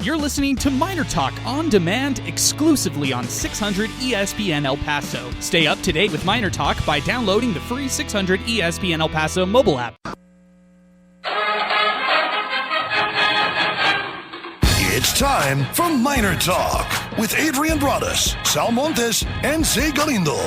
You're listening to MinerTalk on demand exclusively on 600 ESPN El Paso. Stay up to date with MinerTalk by downloading the free 600 ESPN El Paso mobile app. It's time for MinerTalk with Adrian Broadus, Sal Montes, and Zay Galindo.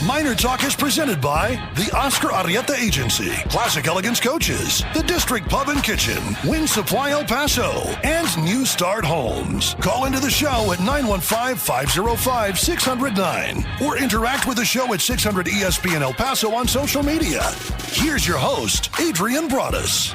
MinerTalk is presented by the Oscar Arrieta Agency, Classic Elegance Coaches, the District Pub and Kitchen, Wind Supply El Paso, and New Start Homes. Call into the show at 915-505-609 or interact with the show at 600 ESPN El Paso on social media. Here's your host, Adrian Broadus.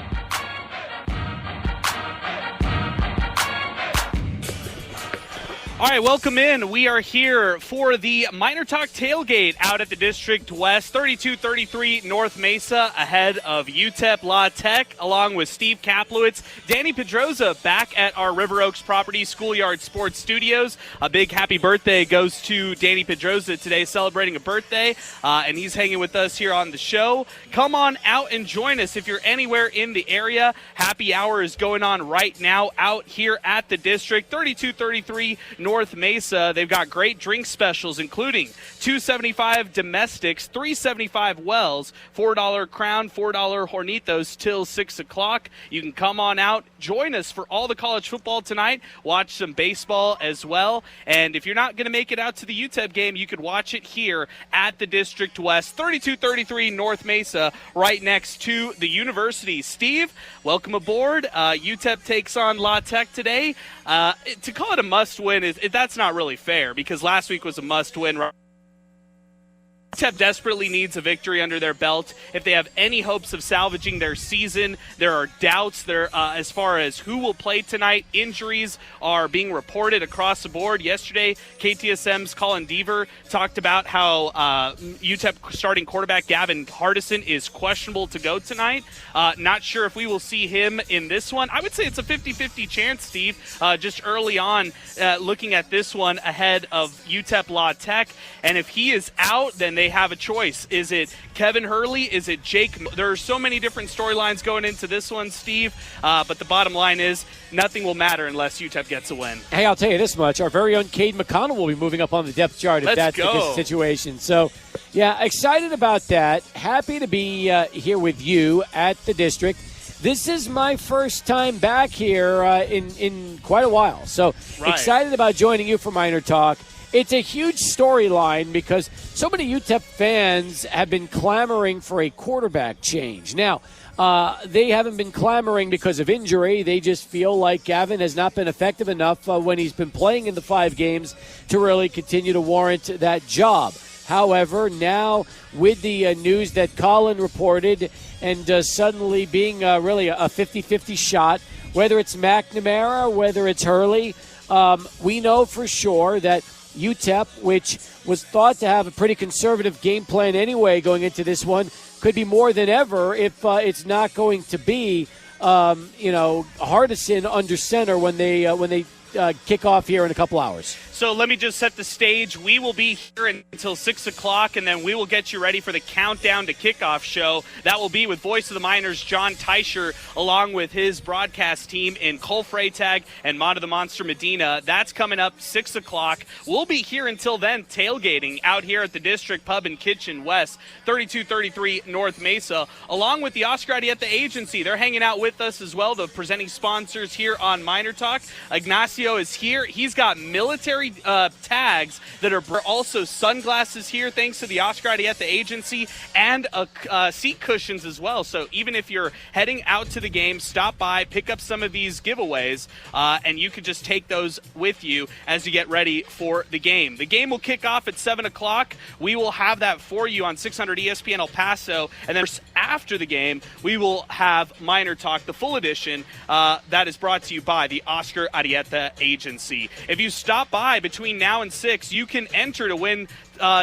All right, welcome in. We are here for the MinerTalk Tailgate out at the District West, 3233 North Mesa, ahead of UTEP La Tech, along with Steve Kaplowitz, Danny Pedroza back at our River Oaks Property Schoolyard Sports Studios. A big happy birthday goes to Danny Pedroza today, celebrating a birthday, and he's hanging with us here on the show. Come on out and join us if you're anywhere in the area. Happy hour is going on right now out here at the District, 3233 North Mesa. They've got great drink specials, including $2.75 domestics, $3.75 Wells, $4 Crown, $4 Hornitos till 6 o'clock. You can come on out, join us for all the college football tonight, watch some baseball as well. And if you're not going to make it out to the UTEP game, you could watch it here at the District West, 3233 North Mesa, right next to the university. Steve, welcome aboard. UTEP takes on La Tech today. To call it a must-win, that's not really fair because last week was a must-win. UTEP desperately needs a victory under their belt. If they have any hopes of salvaging their season, there are doubts there as far as who will play tonight. Injuries are being reported across the board. Yesterday, KTSM's Colin Deaver talked about how UTEP starting quarterback Gavin Hardison is questionable to go tonight. Not sure if we will see him in this one. I would say it's a 50-50 chance, Steve, just early on looking at this one ahead of UTEP La Tech. And if he is out, then they have a choice. Is it Kevin Hurley? Is it Jake? There are so many different storylines going into this one, Steve, but the bottom line is nothing will matter unless UTEP gets a win. Hey, I'll tell you this much. Our very own Cade McConnell will be moving up on the depth chart if that's the situation. So, yeah, excited about that. Happy to be here with you at the District. This is my first time back here in quite a while. So excited about joining you for MinerTalk. It's a huge storyline because so many UTEP fans have been clamoring for a quarterback change. Now, they haven't been clamoring because of injury. They just feel like Gavin has not been effective enough when he's been playing in the 5 games to really continue to warrant that job. However, now with the news that Colin reported and suddenly being really a 50-50 shot, whether it's McNamara, whether it's Hurley, we know for sure that UTEP, which was thought to have a pretty conservative game plan anyway going into this one, could be more than ever if it's not going to be, Hardison under center when they kick off here in a couple hours. So let me just set the stage. We will be here until 6 o'clock, and then we will get you ready for the Countdown to Kickoff show. That will be with Voice of the Miners, John Teicher, along with his broadcast team in Cole Freytag and Mata the Monster Medina. That's coming up 6 o'clock. We'll be here until then, tailgating out here at the District Pub and Kitchen West, 3233 North Mesa, along with the Oscar Arrieta Agency. They're hanging out with us as well, the presenting sponsors here on MinerTalk. Ignacio is here. He's got military tags that are also sunglasses here, thanks to the Oscar Arrieta Agency, and seat cushions as well. So even if you're heading out to the game, stop by, pick up some of these giveaways, and you can just take those with you as you get ready for the game. The game will kick off at 7 o'clock. We will have that for you on 600 ESPN El Paso, and then after the game, we will have MinerTalk, the full edition, that is brought to you by the Oscar Arrieta Agency. If you stop by between now and 6, you can enter to win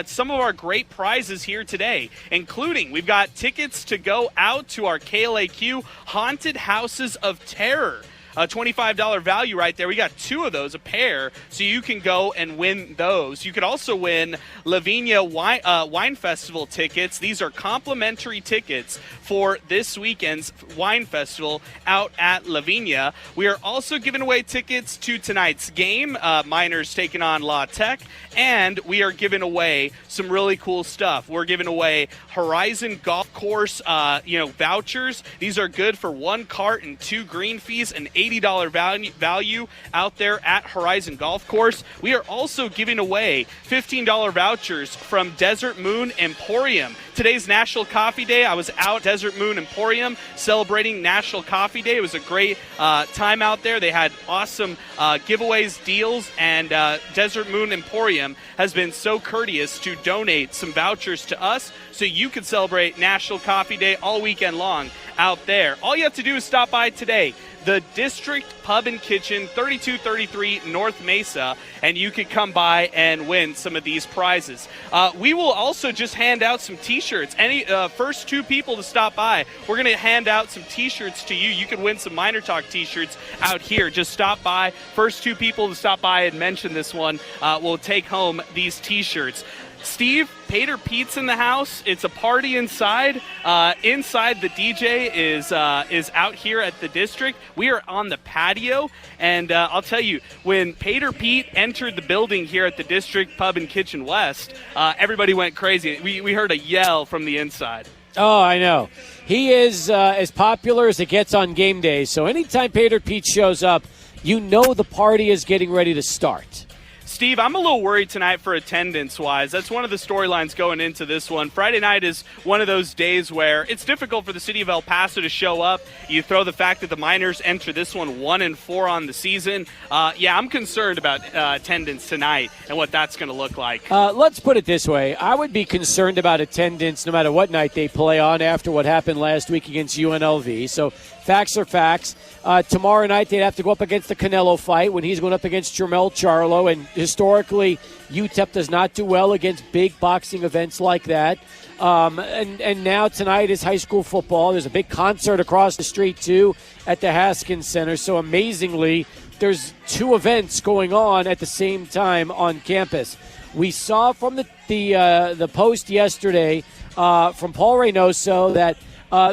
some of our great prizes here today, including we've got tickets to go out to our KLAQ Haunted Houses of Terror. $25 value right there. We got 2 of those, a pair, so you can go and win those. You could also win Lavinia Wine Festival tickets. These are complimentary tickets for this weekend's Wine Festival out at Lavinia. We are also giving away tickets to tonight's game, Miners taking on La Tech, and we are giving away some really cool stuff. We're giving away Horizon Golf Course vouchers. These are good for 1 cart and 2 green fees, an $80 value out there at Horizon Golf Course. We are also giving away $15 vouchers from Desert Moon Emporium. Today's National Coffee Day. I was out at Desert Moon Emporium celebrating National Coffee Day. It was a great time out there. They had awesome giveaways, deals, and Desert Moon Emporium has been so courteous to donate some vouchers to us so you can celebrate National Coffee Day all weekend long out there. All you have to do is stop by today. The District Pub and Kitchen, 3233 North Mesa, and you could come by and win some of these prizes. We will also just hand out some T-shirts. Any first 2 people to stop by, we're going to hand out some T-shirts to you. You can win some Miner Talk T-shirts out here. Just stop by. First 2 people to stop by and mention this one will take home these T-shirts. Steve, Pater Pete's in the house. It's a party inside. Inside, the DJ is out here at the district. We are on the patio, and I'll tell you, when Pater Pete entered the building here at the District Pub and Kitchen West, everybody went crazy. We heard a yell from the inside. Oh, I know. He is as popular as it gets on game days. So anytime Pater Pete shows up, you know the party is getting ready to start. Steve, I'm a little worried tonight for attendance-wise. That's one of the storylines going into this one. Friday night is one of those days where it's difficult for the city of El Paso to show up. You throw the fact that the Miners enter this one 1-4 on the season. I'm concerned about attendance tonight and what that's going to look like. Let's put it this way. I would be concerned about attendance no matter what night they play on after what happened last week against UNLV. So facts are facts. Tomorrow night they'd have to go up against the Canelo fight when he's going up against Jermel Charlo. And historically, UTEP does not do well against big boxing events like that. And now tonight is high school football. There's a big concert across the street, too, at the Haskins Center. So amazingly, there's 2 events going on at the same time on campus. We saw from the post yesterday from Paul Reynoso that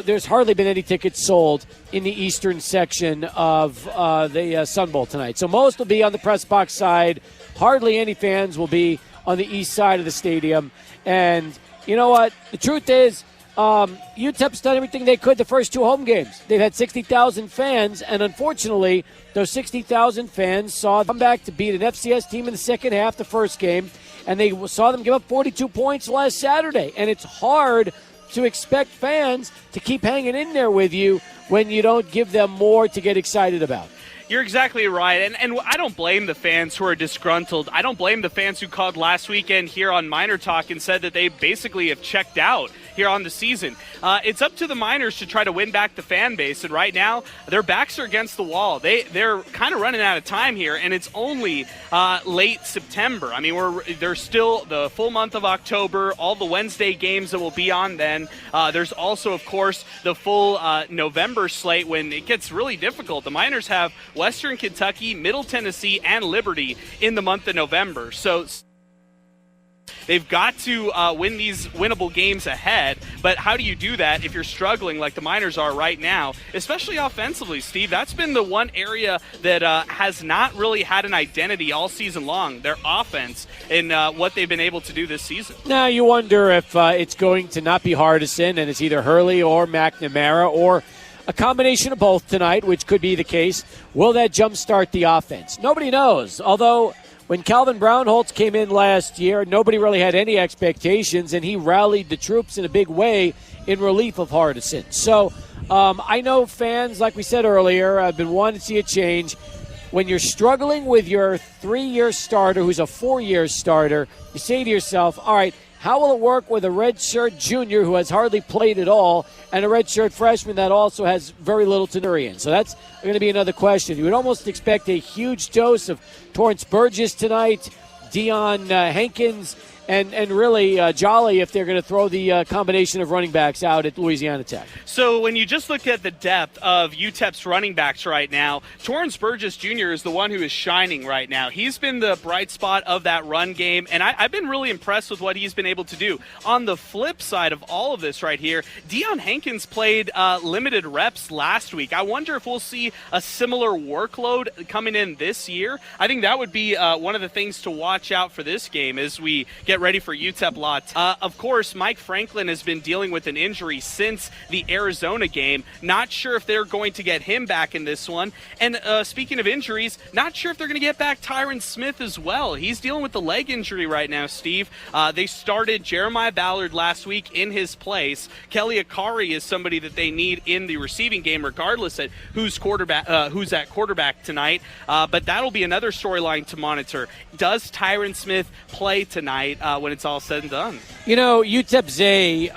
there's hardly been any tickets sold in the eastern section of the Sun Bowl tonight. So most will be on the press box side. Hardly any fans will be on the east side of the stadium. And you know what? The truth is, UTEP's done everything they could the first 2 home games. They've had 60,000 fans, and unfortunately, those 60,000 fans saw them come back to beat an FCS team in the second half the first game, and they saw them give up 42 points last Saturday. And it's hard to expect fans to keep hanging in there with you when you don't give them more to get excited about. You're exactly right, and I don't blame the fans who are disgruntled. I don't blame the fans who called last weekend here on Miner Talk and said that they basically have checked out here on the season. It's up to the Miners to try to win back the fan base, and right now their backs are against the wall. They're kind of running out of time here, and it's only late September. I mean, there's still the full month of October, all the Wednesday games that will be on then. There's also, of course, the full November slate when it gets really difficult. The Miners have Western Kentucky, Middle Tennessee, and Liberty in the month of November. So they've got to win these winnable games ahead, but how do you do that if you're struggling like the Miners are right now, especially offensively, Steve? That's been the one area that has not really had an identity all season long, their offense, and what they've been able to do this season. Now you wonder if it's going to not be Hardison, and it's either Hurley or McNamara or a combination of both tonight, which could be the case. Will that jumpstart the offense? Nobody knows, although when Calvin Brownholtz came in last year, nobody really had any expectations, and he rallied the troops in a big way in relief of Hardison. So I know fans, like we said earlier, have been wanting to see a change. When you're struggling with your 3-year starter who's a 4-year starter, you say to yourself, all right, how will it work with a redshirt junior who has hardly played at all and a redshirt freshman that also has very little to know in? So that's going to be another question. You would almost expect a huge dose of Torrance Burgess tonight, Deion Hankins, and really jolly if they're going to throw the combination of running backs out at Louisiana Tech. So when you just look at the depth of UTEP's running backs right now, Torrance Burgess Jr. is the one who is shining right now. He's been the bright spot of that run game, and I've been really impressed with what he's been able to do. On the flip side of all of this right here, Deion Hankins played limited reps last week. I wonder if we'll see a similar workload coming in this year. I think that would be one of the things to watch out for this game as we get ready for UTEP lot. Of course, Mike Franklin has been dealing with an injury since the Arizona game. Not sure if they're going to get him back in this one. And speaking of injuries, not sure if they're going to get back Tyron Smith as well. He's dealing with the leg injury right now, Steve. They started Jeremiah Ballard last week in his place. Kelly Akari is somebody that they need in the receiving game, regardless of who's at quarterback tonight. But that'll be another storyline to monitor. Does Tyron Smith play tonight when it's all said and done? You know, UTEP Zay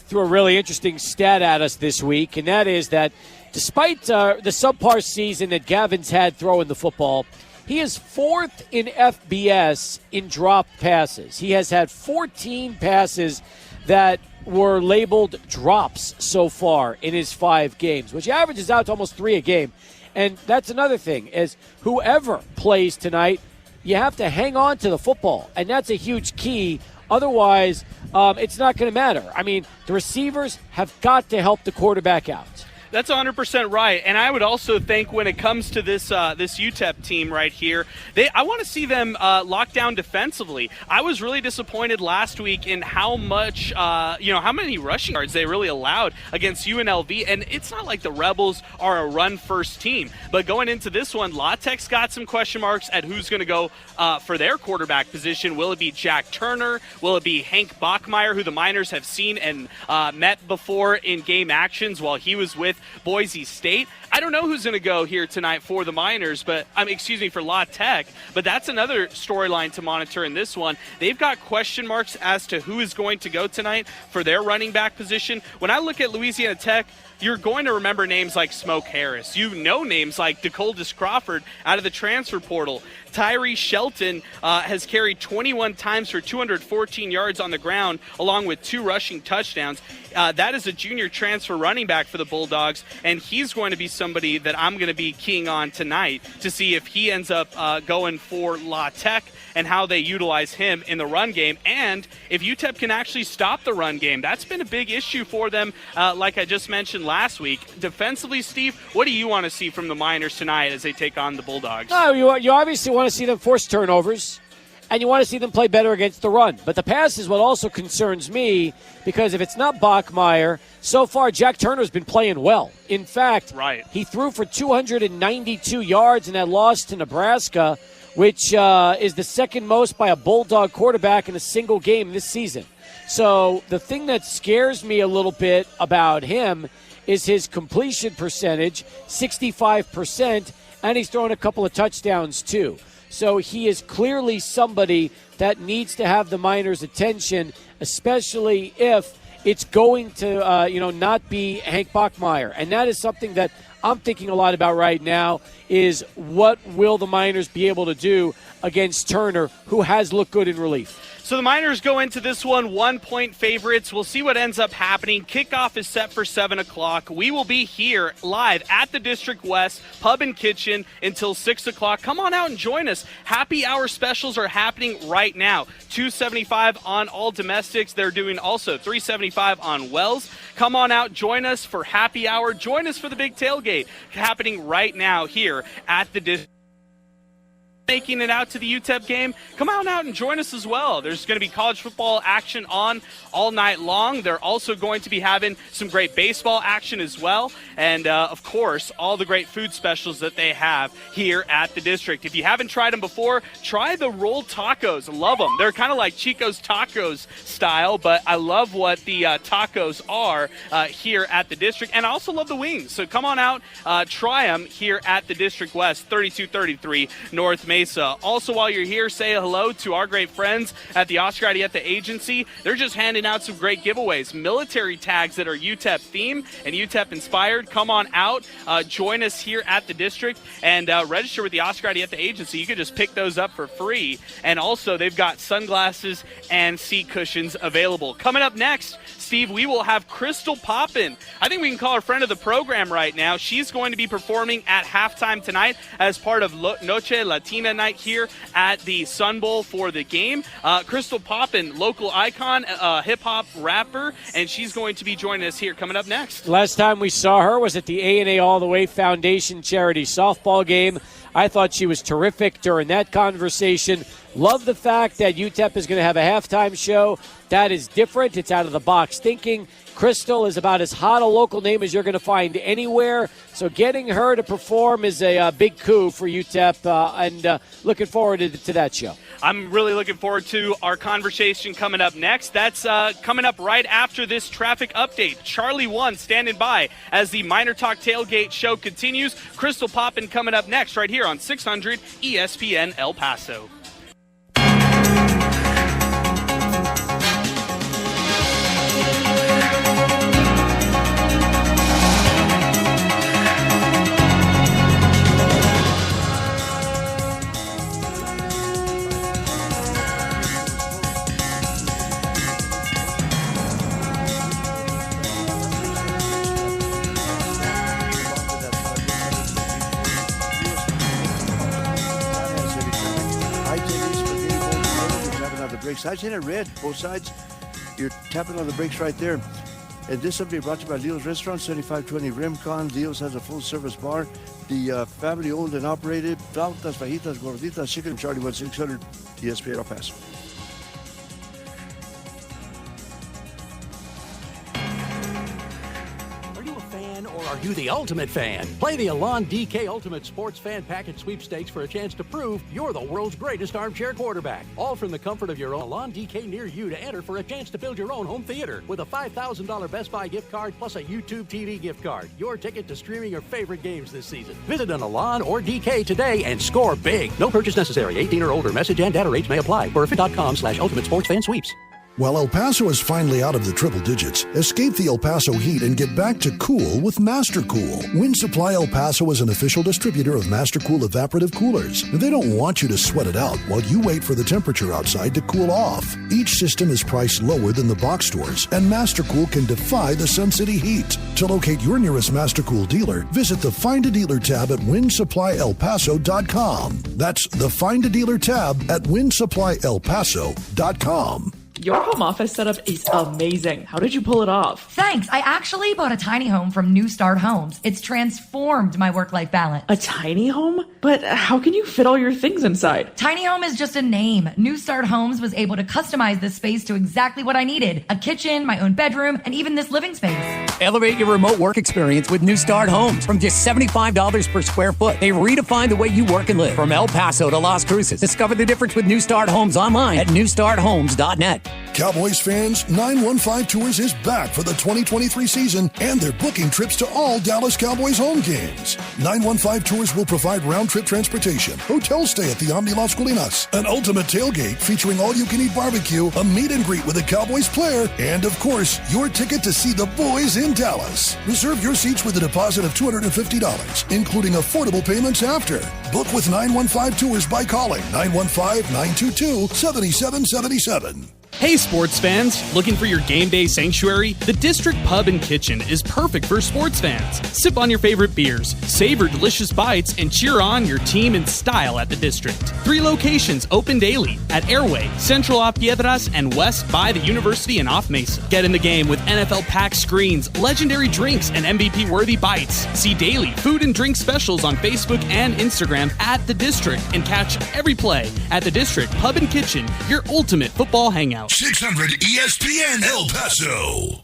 threw a really interesting stat at us this week, and that is that despite the subpar season that Gavin's had throwing the football, he is fourth in FBS in drop passes. He has had 14 passes that were labeled drops so far in his 5 games, which averages out to almost 3 a game. And that's another thing, is whoever plays tonight, you have to hang on to the football, and that's a huge key. Otherwise, it's not going to matter. I mean, the receivers have got to help the quarterback out. That's 100% right, and I would also think when it comes to this UTEP team right here, I want to see them lock down defensively. I was really disappointed last week in how much, how many rushing yards they really allowed against UNLV, and it's not like the Rebels are a run-first team. But going into this one, La Tech's got some question marks at who's going to go for their quarterback position. Will it be Jack Turner? Will it be Hank Bachmeier, who the Miners have seen and met before in game actions while he was with Boise State? I don't know who's going to go here tonight for the Miners, but for La Tech. But that's another storyline to monitor in this one. They've got question marks as to who is going to go tonight for their running back position. When I look at Louisiana Tech, you're going to remember names like Smoke Harris. You know names like DeColdis Crawford out of the transfer portal. Tyree Shelton has carried 21 times for 214 yards on the ground, along with 2 rushing touchdowns. That is a junior transfer running back for the Bulldogs, and he's going to be somebody that I'm going to be keying on tonight to see if he ends up going for La Tech and how they utilize him in the run game, and if UTEP can actually stop the run game. That's been a big issue for them, like I just mentioned last week. Defensively, Steve, what do you want to see from the Miners tonight as they take on the Bulldogs? No, you obviously want to see them force turnovers, and you want to see them play better against the run. But the pass is what also concerns me, because if it's not Bachmeier, so far Jack Turner's been playing well. In fact, He threw for 292 yards in that loss to Nebraska, which is the second most by a Bulldog quarterback in a single game this season. So the thing that scares me a little bit about him is his completion percentage, 65%, and he's thrown a couple of touchdowns too. So he is clearly somebody that needs to have the Miners' attention, especially if it's going to not be Hank Bachmeier. And that is something that I'm thinking a lot about right now, is what will the Miners be able to do against Turner, who has looked good in relief. So the Miners go into this one 1-point favorites. We'll see what ends up happening. Kickoff is set for 7 o'clock. We will be here live at the District West Pub and Kitchen until 6 o'clock. Come on out and join us. Happy hour specials are happening right now. $2.75 on all domestics. They're doing also $3.75 on Wells. Come on out. Join us for happy hour. Join us for the big tailgate happening right now here at the District. Making it out to the UTEP game, come out and join us as well. There's going to be college football action on all night long. They're also going to be having some great baseball action as well. And, of course, all the great food specials that they have here at the District. If you haven't tried them before, try the rolled tacos. Love them. They're kind of like Chico's Tacos style, but I love what the tacos are here at the District. And I also love the wings. So come on out, try them here at the District West, 3233 North Main Mesa. Also, while you're here, say hello to our great friends at the Oscar Arieta Agency. They're just handing out some great giveaways. Military tags that are UTEP themed and UTEP inspired. Come on out. Join us here at the district and register with the Oscar Arieta Agency. You can just pick those up for free. And also, they've got sunglasses and seat cushions available. Coming up next, Steve, we will have Krystall Poppin. I think we can call her friend of the program right now. She's going to be performing at halftime tonight as part of Noche Latina night here at the Sun Bowl for the game. Krystall Poppin, local icon, hip-hop rapper, and she's going to be joining us here coming up next. Last time we saw her was at the A&A All the Way Foundation charity softball game. I thought she was terrific during that conversation. Love the fact that UTEP is going to have a halftime show. That is different. It's out of the box thinking. Krystall is about as hot a local name as you're going to find anywhere. So getting her to perform is a big coup for UTEP, and looking forward to that show. I'm really looking forward to our conversation coming up next. That's coming up right after this traffic update. Charlie 1 standing by as the MinerTalk Tailgate show continues. Krystall Poppin coming up next right here on 600 ESPN El Paso. Sides in it red, both sides. You're tapping on the brakes right there. And this update brought to you by Leo's Restaurant, 7520 Rimcon. Leo's has a full-service bar. The family-owned and operated. Flautas, fajitas, gorditas, chicken, Charlie 1600, ESPN El Paso. Are you the ultimate fan? Play the Alon DK Ultimate Sports Fan Package Sweepstakes for a chance to prove you're the world's greatest armchair quarterback. All from the comfort of your own. Alon DK near you to enter for a chance to build your own home theater with a $5,000 Best Buy gift card plus a YouTube TV gift card. Your ticket to streaming your favorite games this season. Visit an Alon or DK today and score big. No purchase necessary. 18 or older. Message and data rates may apply. Burfit.com/Ultimate Sports Fan Sweeps. While El Paso is finally out of the triple digits, escape the El Paso heat and get back to cool with Master Cool. Wind Supply El Paso is an official distributor of Master Cool evaporative coolers. They don't want you to sweat it out while you wait for the temperature outside to cool off. Each system is priced lower than the box stores, and Master Cool can defy the Sun City heat. To locate your nearest Master Cool dealer, visit the Find a Dealer tab at WindSupplyElPaso.com. That's the Find a Dealer tab at WindSupplyElPaso.com. Your home office setup is amazing. How did you pull it off? Thanks. I actually bought a tiny home from New Start Homes. It's transformed my work-life balance. A tiny home? But how can you fit all your things inside? Tiny home is just a name. New Start Homes was able to customize this space to exactly what I needed. A kitchen, my own bedroom, and even this living space. Elevate your remote work experience with New Start Homes. From just $75 per square foot, they redefine the way you work and live. From El Paso to Las Cruces, discover the difference with New Start Homes online at newstarthomes.net. Cowboys fans, 915 Tours is back for the 2023 season, and they're booking trips to all Dallas Cowboys home games. 915 Tours will provide round-trip transportation, hotel stay at the Omni Las Colinas, an ultimate tailgate featuring all-you-can-eat barbecue, a meet and greet with a Cowboys player, and, of course, your ticket to see the boys in Dallas. Reserve your seats with a deposit of $250, including affordable payments after. Book with 915 Tours by calling 915-922-7777. Hey sports fans, looking for your game day sanctuary? The District Pub and Kitchen is perfect for sports fans. Sip on your favorite beers, savor delicious bites, and cheer on your team in style at the District. 3 locations open daily at Airway, Central Off Piedras, and West by the University and Off Mesa. Get in the game with NFL pack screens, legendary drinks, and MVP-worthy bites. See daily food and drink specials on Facebook and Instagram at the District, and catch every play at the District Pub and Kitchen, your ultimate football hangout. 600 ESPN El Paso.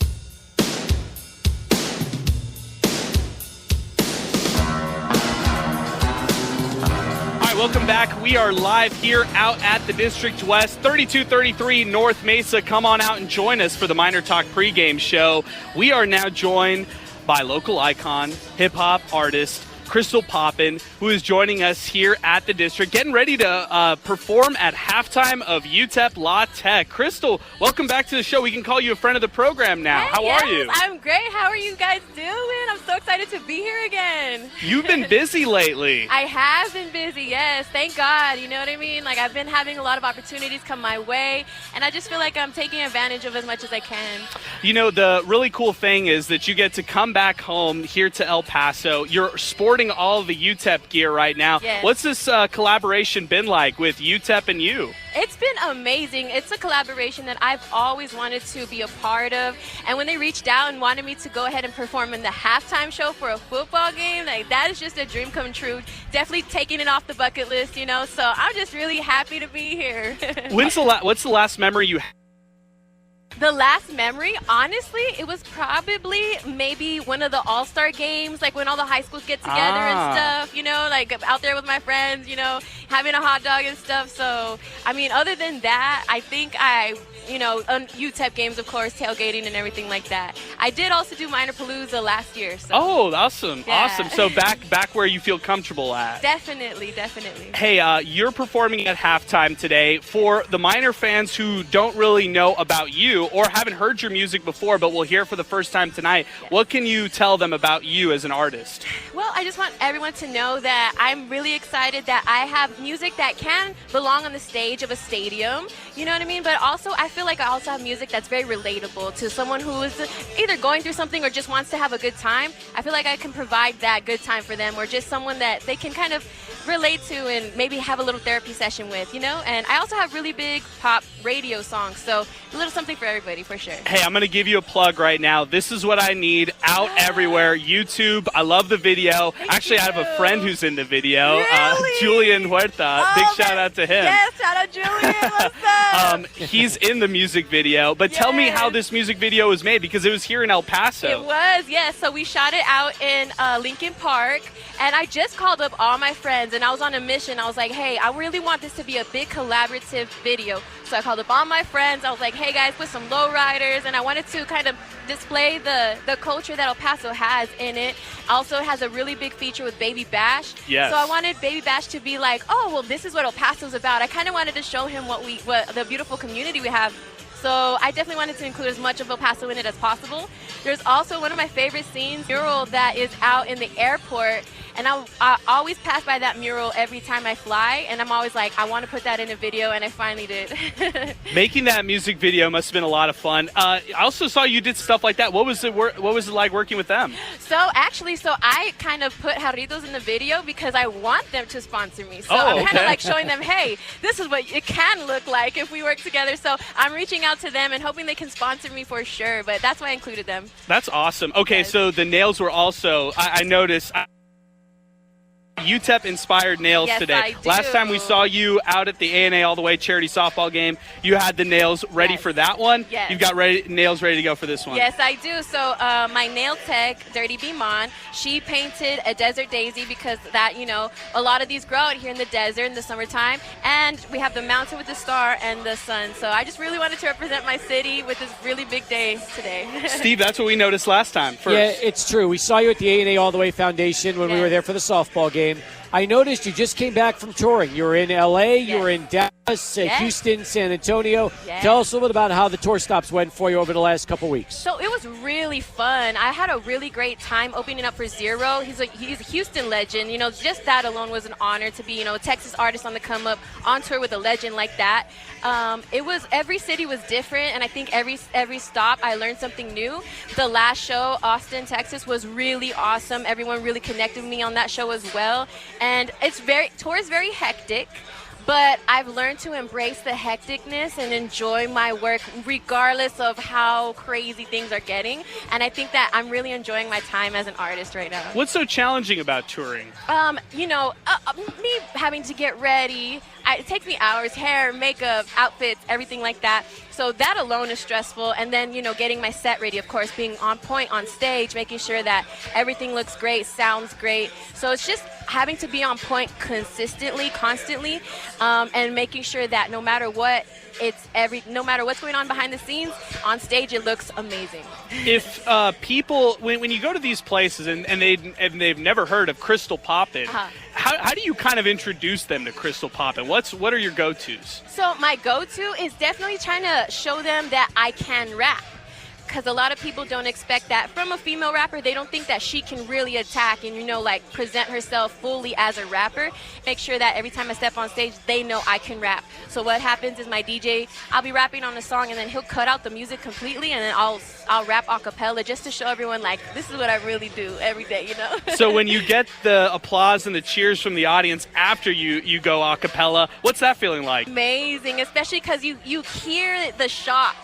All right, welcome back. We are live here out at the District West, 3233 North Mesa. Come on out and join us for the MinerTalk pregame show. We are now joined by local icon, hip-hop artist, Krystall Poppin, who is joining us here at the district, getting ready to perform at halftime of UTEP La Tech. Krystall, welcome back to the show. We can call you a friend of the program now. How are you? I'm great. How are you guys doing? I'm so excited to be here again. You've been busy lately. I have been busy, yes. Thank God. You know what I mean? Like, I've been having a lot of opportunities come my way, and I just feel like I'm taking advantage of as much as I can. You know, the really cool thing is that you get to come back home here to El Paso. You're sporting all the UTEP gear right now. Yes. What's this collaboration been like with UTEP and you? It's been amazing. It's a collaboration that I've always wanted to be a part of. And when they reached out and wanted me to go ahead and perform in the halftime show for a football game, like, that is just a dream come true. Definitely taking it off the bucket list, you know. So I'm just really happy to be here. What's the last memory you had? The last memory, honestly, it was probably maybe one of the all-star games, like when all the high schools get together and stuff, you know, like out there with my friends, you know, having a hot dog and stuff. So, I mean, other than that, I think on UTEP games, of course, tailgating and everything like that. I did also do MinerPalooza last year. So. Oh, awesome. Yeah. Awesome. So back where you feel comfortable at. Definitely. Hey, you're performing at halftime today. For the Miner fans who don't really know about you or haven't heard your music before but will hear it for the first time tonight, what can you tell them about you as an artist? Well, I just want everyone to know that I'm really excited that I have music that can belong on the stage of a stadium, you know what I mean? But also, I feel like I also have music that's very relatable to someone who is either going through something or just wants to have a good time. I feel like I can provide that good time for them, or just someone that they can kind of relate to and maybe have a little therapy session with, you know? And I also have really big pop radio songs, so a little something for everybody, for sure. Hey, I'm going to give you a plug right now. This Is What I Need, out everywhere. YouTube, I love the video. Actually, I have a friend who's in the video, really? Julian Huerta. Big shout out to him. Yes, shout out Julian. What's up? He's in the music video, but tell me how this music video was made, because it was here in El Paso. It was, yes. So we shot it out in Lincoln Park, and I just called up all my friends, and I was on a mission. I was like, hey, I really want this to be a big collaborative video. So I called up all my friends. I was like, hey, guys, put some lowriders, and I wanted to kind of display the culture that El Paso has in it. Also, it has a really big feature with Baby Bash. Yes. So I wanted Baby Bash to be like, oh, well, this is what El Paso's about. I kind of wanted to show him what the beautiful community we have. So I definitely wanted to include as much of El Paso in it as possible. There's also one of my favorite scenes, mural that is out in the airport. And I always pass by that mural every time I fly, and I'm always like, I want to put that in a video, and I finally did. Making that music video must have been a lot of fun. I also saw you did stuff like that. What was it like working with them? So I kind of put Jarritos in the video because I want them to sponsor me. So I'm kind of like showing them, hey, this is what it can look like if we work together. So I'm reaching out to them and hoping they can sponsor me for sure, but that's why I included them. That's awesome. Okay, yes. So the nails were also, I noticed, UTEP-inspired nails today. I do. Last time we saw you out at the ANA All the Way charity softball game, you had the nails ready for that one. Yes. You've got nails ready to go for this one. Yes, I do. So my nail tech, Dirty B Mon, she painted a desert daisy because that, you know, a lot of these grow out here in the desert in the summertime. And we have the mountain with the star and the sun. So I just really wanted to represent my city with this really big day today. Steve, that's what we noticed last time. Yeah, it's true. We saw you at the ANA All the Way Foundation when we were there for the softball game. I noticed you just came back from touring. You were in L.A., you were in Dallas, Houston, San Antonio. Tell us a little bit about how the tour stops went for you over the last couple weeks. So it was really fun. I had a really great time opening up for Zero. He's a Houston legend. You know, just that alone was an honor to be, you know, a Texas artist on the come up on tour with a legend like that. It was, every city was different, and I think every stop I learned something new. The last show, Austin, Texas, was really awesome. Everyone really connected with me on that show as well. And tour is very hectic, but I've learned to embrace the hecticness and enjoy my work regardless of how crazy things are getting. And I think that I'm really enjoying my time as an artist right now. What's so challenging about touring? You know, me having to get ready. It takes me hours, hair, makeup, outfits, everything like that. So that alone is stressful. And then, you know, getting my set ready, of course, being on point on stage, making sure that everything looks great, sounds great. So it's just having to be on point consistently, constantly, and making sure that no matter what no matter what's going on behind the scenes, on stage it looks amazing. If people, when you go to these places and they've never heard of Krystall Poppin, how do you kind of introduce them to Krystall Poppin? What are your go-tos? So my go-to is definitely trying to show them that I can rap. Because a lot of people don't expect that from a female rapper. They don't think that she can really attack and, present herself fully as a rapper. Make sure that every time I step on stage, they know I can rap. So what happens is my DJ, I'll be rapping on a song, and then he'll cut out the music completely, and then I'll rap a cappella just to show everyone, this is what I really do every day, So when you get the applause and the cheers from the audience after you go a cappella, what's that feeling like? Amazing, especially because you hear the shock.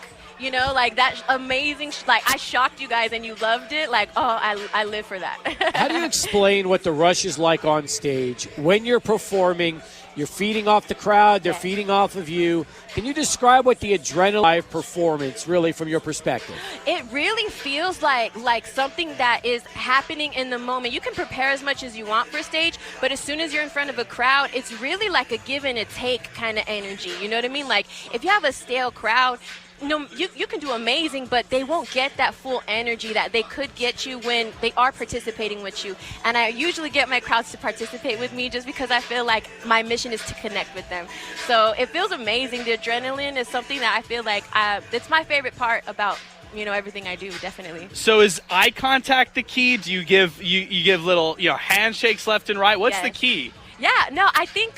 That amazing, I shocked you guys and you loved it. I live for that. How do you explain what the rush is like on stage when you're performing? You're feeding off the crowd, they're feeding off of you. Can you describe what the adrenaline live performance really from your perspective? It really feels like something that is happening in the moment. You can prepare as much as you want for stage, but as soon as you're in front of a crowd, it's really like a give and a take kind of energy. You know what I mean? If you have a stale crowd, you can do amazing, but they won't get that full energy that they could get you when they are participating with you. And I usually get my crowds to participate with me just because I feel like my mission is to connect with them. So it feels amazing. The adrenaline is something that I feel like it's my favorite part about everything I do, definitely. So is eye contact the key? Do you give little handshakes left and right? What's the key? Yeah, no, I think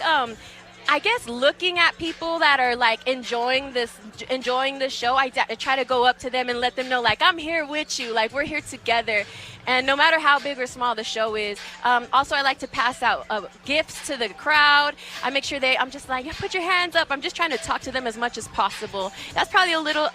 I guess looking at people that are enjoying the show, I try to go up to them and let them know I'm here with you, we're here together. And no matter how big or small the show is, also I like to pass out gifts to the crowd. I make sure I'm just put your hands up. I'm just trying to talk to them as much as possible. That's probably a little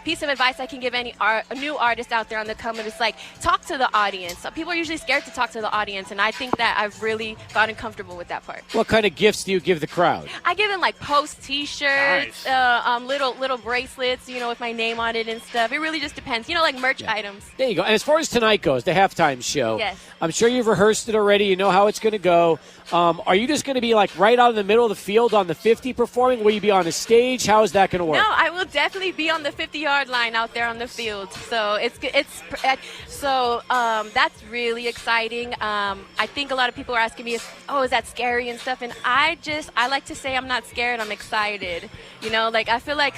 piece of advice I can give any new artist out there on the come. It's talk to the audience. People are usually scared to talk to the audience, and I think that I've really gotten comfortable with that part. What kind of gifts do you give the crowd? I give them post T-shirts, nice. Little bracelets, with my name on it and stuff. It really just depends, merch items. There you go. And as far as tonight goes, the halftime show. Yes. I'm sure you've rehearsed it already. You know how it's going to go. Are you just going to be right out in the middle of the field on the 50 performing? Will you be on the stage? How is that going to work? No, I will definitely be on the 50-yard line out there on the field. So that's really exciting. I think a lot of people are asking me, is that scary and stuff? And I like to say I'm not scared. I'm excited. I feel like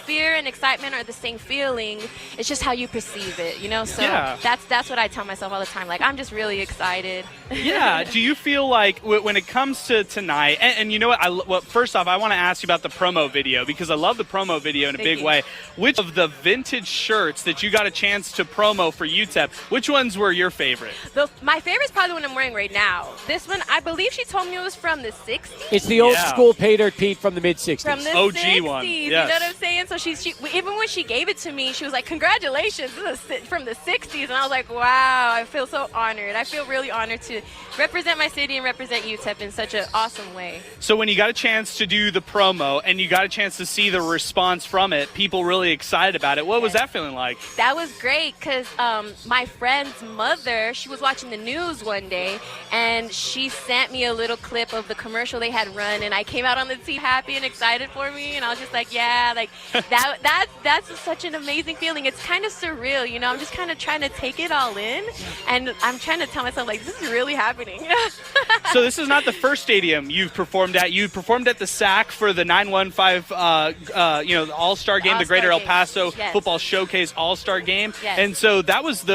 fear and excitement are the same feeling. It's just how you perceive it. So that's what I tell myself all the time. I'm just really excited. Yeah. Do you feel like when it comes to tonight, and you know what? First off, I want to ask you about the promo video because I love the promo video in a big way. Which of the vintage shirts that you got a chance to promo for UTEP, which ones were your favorite? My favorite is probably the one I'm wearing right now. This one, I believe she told me it was from the 60s. It's the old school Pay Dirt Pete from the mid-60s. From the OG 60s, one. Yes. You know what I'm saying? So she even when she gave it to me, she was like, congratulations, this is from the 60s. And I was like, wow, I feel so honored. I feel really honored to represent my city and represent UTEP in such an awesome way. So when you got a chance to do the promo and you got a chance to see the response from it, people really excited about it. What was that feeling like? That was great because my friend's mother, she was watching the news one day and she sent me a little clip of the commercial they had run, and I came out on the TV happy and excited for me, and I was just like, yeah, that's such an amazing feeling. It's kind of surreal, I'm just kind of trying to take it all in, and I'm trying to tell myself this is really happening. So this is not the first stadium you've performed at. You performed at the SAC for the 915 the All-Star game, the Greater El Paso Football Showcase All-Star game. Yes. And so that was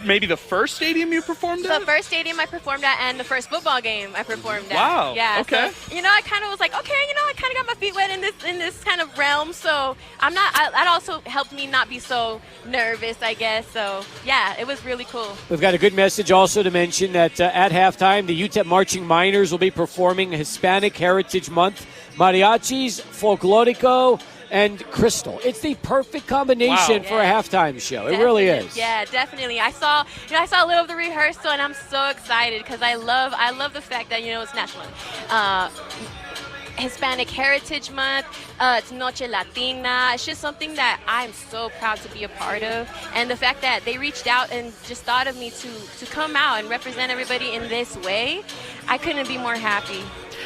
maybe the first stadium you performed at? The first stadium I performed at, and the first football game I performed at. Wow. Yeah. Okay. So, I kind of was like, okay, I kind of got my feet wet in this kind of realm. So that also helped me not be so nervous, I guess. So yeah, it was really cool. We've got a good message also to mention that at halftime, the UTEP Marching Miners will be performing Hispanic Heritage Month, mariachis, folklorico, and Krystall. It's the perfect combination for a halftime show. It really is. Yeah, definitely. I saw a little of the rehearsal, and I'm so excited because I love the fact that it's National Hispanic Heritage Month. It's Noche Latina. It's just something that I'm so proud to be a part of, and the fact that they reached out and just thought of me to come out and represent everybody in this way, I couldn't be more happy.